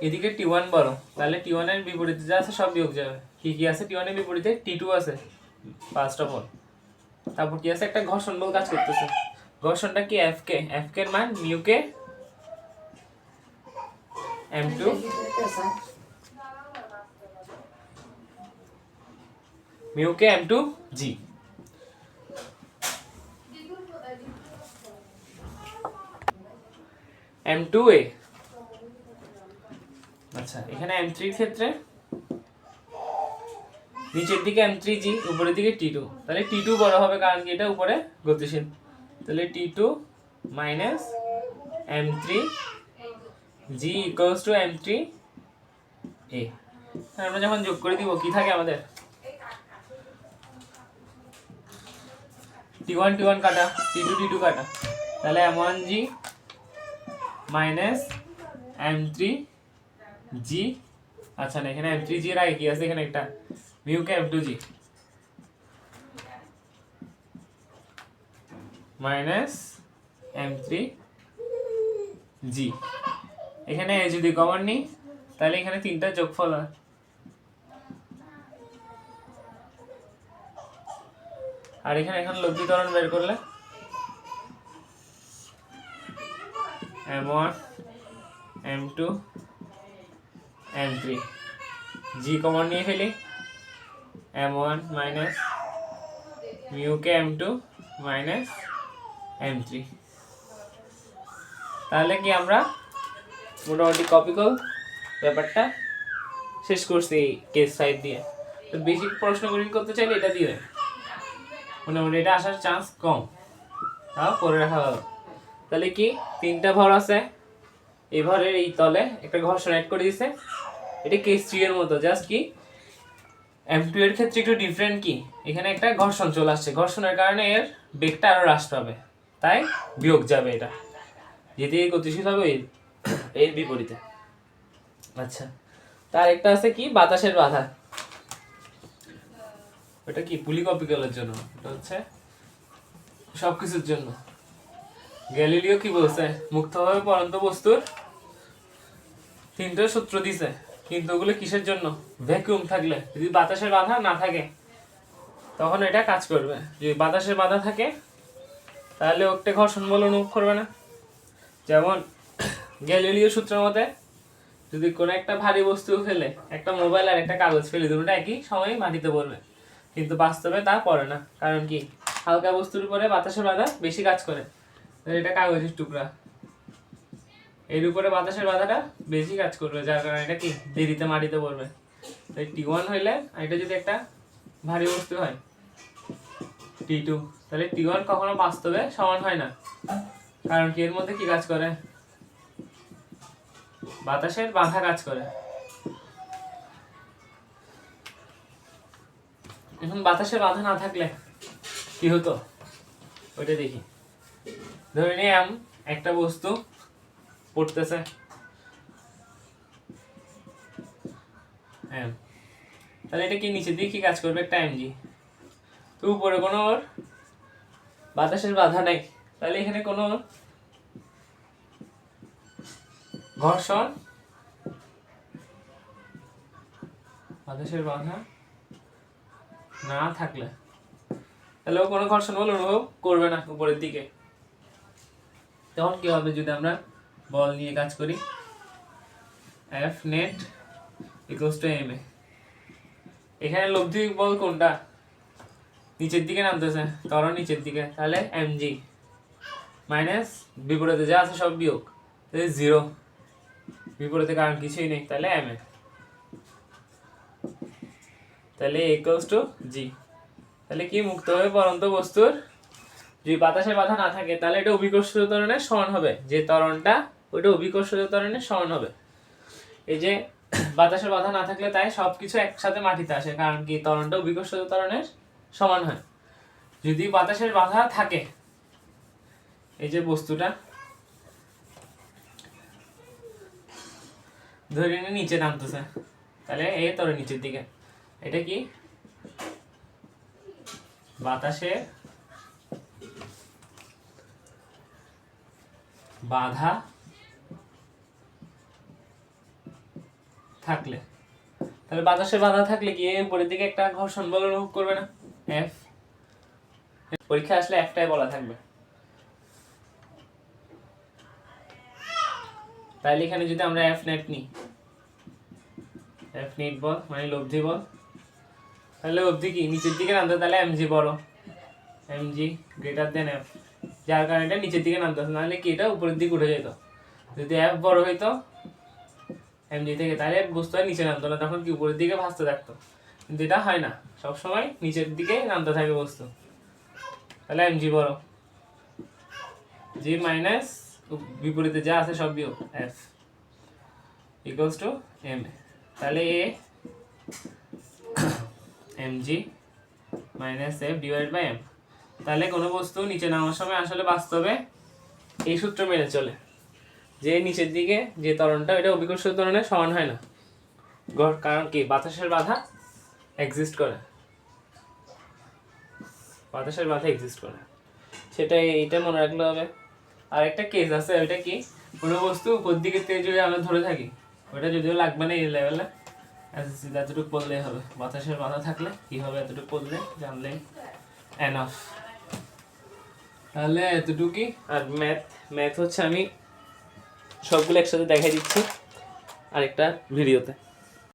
এদিকে T1 বড়, তাহলে T1 এর বিপরীতে যা আছে সব বিয়োগ যাবে, কি কি আছে T1 এর বিপরীতে, T2 আছে ফার্স্ট অফ অল, তারপর কি আছে, একটা ঘর্ষণ বল কাজ করতেছে, ঘর্ষণটা কি Fk, Fk এর মান মিউকে m2 মিউকে m2 g। m2a, আচ্ছা এখানে m3 এর ক্ষেত্রে নিচের দিকে m3g উপরের দিকে T2, তাহলে T2 বড় হবে কারণ কি এটা উপরে গতিশীল, তাহলে T2 minus m3g equals to m3a, আমরা যখন যোগ করে দিব কি থাকে আমাদের, T1 T1 কাটা, T2 T2 কাটা, তাহলে m1g মাইনাস m3g, আচ্ছা না এখানে m3g এর আগে কি আছে, এখানে একটা মিউকে m2g মাইনাস m3g, এখানে যদি কমন নিই তাহলে এখানে তিনটা যোগফল হয়, আর এখানে এখন লব্ধি ত্বরণ বের করলে m1 m2 m3, g common নিয়ে ফেলি, m1 minus মিউকে m2 minus m3, তাহলে কি আমরা মোটামুটি কপিকল ব্যাপারটা শেষ করছি কেস 5 দিয়ে। তো বেসিক প্রশ্নগুলি করতে চাইলে এটা দিয়ে মোটামুটি এটা আসার চান্স কম, তাও করে রাখা ভালো। তাহলে কি তিনটা ভর আছে, এই ভরের এই তলে একটা ঘর্ষণ অ্যাড করে দিছে, এটা কেস 3 এর মতো, জাস্ট কি m2 এর ক্ষেত্রে একটু ডিফারেন্ট, কি এখানে একটা ঘর্ষণ চলে আসছে, ঘর্ষণের কারণে এর বেগটা আরো হ্রাস পাবে, তাই বিয়োগ যাবে, এটা যেতে গতিশীল হবে এর বিপরীতে। আচ্ছা, তার একটা আছে কি বাতাসের বাধা, এটা কি পুলি কপিকলের জন্য, এটা হচ্ছে সবকিছুর জন্য। গ্যালিলিও কি বলছে, মুক্তভাবে পড়ন্ত বস্তুর তিনটা সূত্র দিছে, কিন্তু ওগুলো কিসের জন্য, ভ্যাকুয়াম থাকলে, যদি বাতাসের বাধা না থাকে তখন এটা কাজ করবে, যদি বাতাসের বাধা থাকে তাহলে একটা ঘর্ষণ বল অনুভব করবে না। যেমন গ্যালিলিও সূত্রের মতে যদি কোনো একটা ভারী বস্তু ফেলে, একটা মোবাইল আর একটা কাগজ ফেলে, দুটোটা একই সময় মাটিতে পড়বে, কিন্তু বাস্তবে তা পড়ে না, কারণ কি হালকা বস্তুর উপরে বাতাসের বাধা বেশি কাজ করে, এটা কাগজের টুকরা, এর উপরে বাতাসের বাধাটা বেশি কাজ করবে, যার কারণে এটা কি দেরিতে মাটিতে পড়বে। তাই T1 হইলে, এটা যদি একটা ভারী বস্তু হয় T2, তাহলে T1 কখনো বাস্তবে সমান হয় না, কারণ কি এর মধ্যে কি কাজ করে, বাতাসের বাধা কাজ করে। এখন বাতাসের বাধা না থাকলে কি হতো ওইটা দেখি। ধরে নিলাম একটা বস্তু পড়তেছে তাহলে এটা কি নিচের দিকে কি কাজ করবে, একটা mg। তো উপরে কোনো বাতাসের বাধা নেই, তাহলে এখানে কোনো ঘর্ষণ, বাতাসের বাধা না থাকলে তাহলে ও কোনো ঘর্ষণ বল অনুভব করবে না উপরের দিকে। তখন কি হবে যদি আমরা বল নিয়ে কাজ করি, F net equals to ma। এখানে লব্ধি বল কোনটা, নিচের দিকে নামতেছে, ত্বরণ নিচের দিকে, তাহলে mg মাইনাস বিপরীতে যা আছে সব বিয়োগ, তাহলে 0, বিপরীতে কারণ কিছুই নেই, তাহলে ma, তাহলে ইকুয়ালস টু g। তাহলে কি মুক্ত হবে পরন্ত বস্তুর, যদি বাতাসের বাধা না থাকে তাহলে এটা অভিকর্ষজ ত্বরণের সমান হবে, যে ত্বরণটা ওইটা অভিকর্ষজ ত্বরণের সমান হবে। এই যে বাতাসের বাধা না থাকলে তাই সবকিছু একসাথে মাটিতে আসে, কারণ কি ত্বরণটা অভিকর্ষজ ত্বরণের সমান হয়। যদি বাতাসের বাধা থাকে, এই যে বস্তুটা ধরে নিয়ে নিচে নামতেছে, তাহলে এই ত্বরণ নিচের দিকে, এটা কি বাতাসের বাধা থাকলে, তাহলে বাতাসের বাধা থাকলে কি উপরের দিকে একটা ঘর্ষণ বল অনুভব করবে না, F। পরীক্ষা আসলে একটাই বলা থাকবে। তাহলে এখানে যদি আমরা F net নিই, F net বল মানে লব্ধি বল, তাহলে লব্ধি কি নিচের দিকে নামতে, তাহলে mg বড়, mg গ্রেটার দেন F, যার কারণে এটা নিচের দিকে নামতেছে, নাহলে কি এটা উপরের দিকে উঠে যেত। যদি F বড় হইতো mg থেকে, তাহলে বস্তু আর নিচে নামতো না, তখন কি উপরের দিকে ভাসতে থাকতো, কিন্তু এটা হয় না, সবসময় নিচের দিকে নামতে থাকে বস্তু। তাহলে mg বড়, g মাইনাস বিপরীতে যা আছে সব বিয়োগ F ইকুয়ালস টু ma। তাহলে a mg minus F divided by m। তাহলে কোনো বস্তু নিচে নামার সময় আসলে বাস্তবে এই সূত্র মেনে চলে, যে নিচের দিকে যে ত্বরণটা এটা অভিকর্ষজ ত্বরণের সমান হয় না, কারণ কি বাতাসের বাধা এক্সিস্ট করে, বাতাসের বাধা এক্সিস্ট করে, সেটা এইটা মনে রাখলে হবে। আর একটা কেস আছে, ওইটা কি কোনো বস্তু উপর দিকে থেকে যদি আমরা ধরে থাকি, ওইটা যদিও লাগবে না এই লেভেলে, এতটুকু পড়লেই হবে। বাতাসের বাধা থাকলে কি হবে এতটুকু পড়লে জানলে এনাফ। তাহলে এতটুকুই। আর ম্যাথ হচ্ছে আমি সবগুলো একসাথে দেখাই দিচ্ছি আরেকটা ভিডিওতে।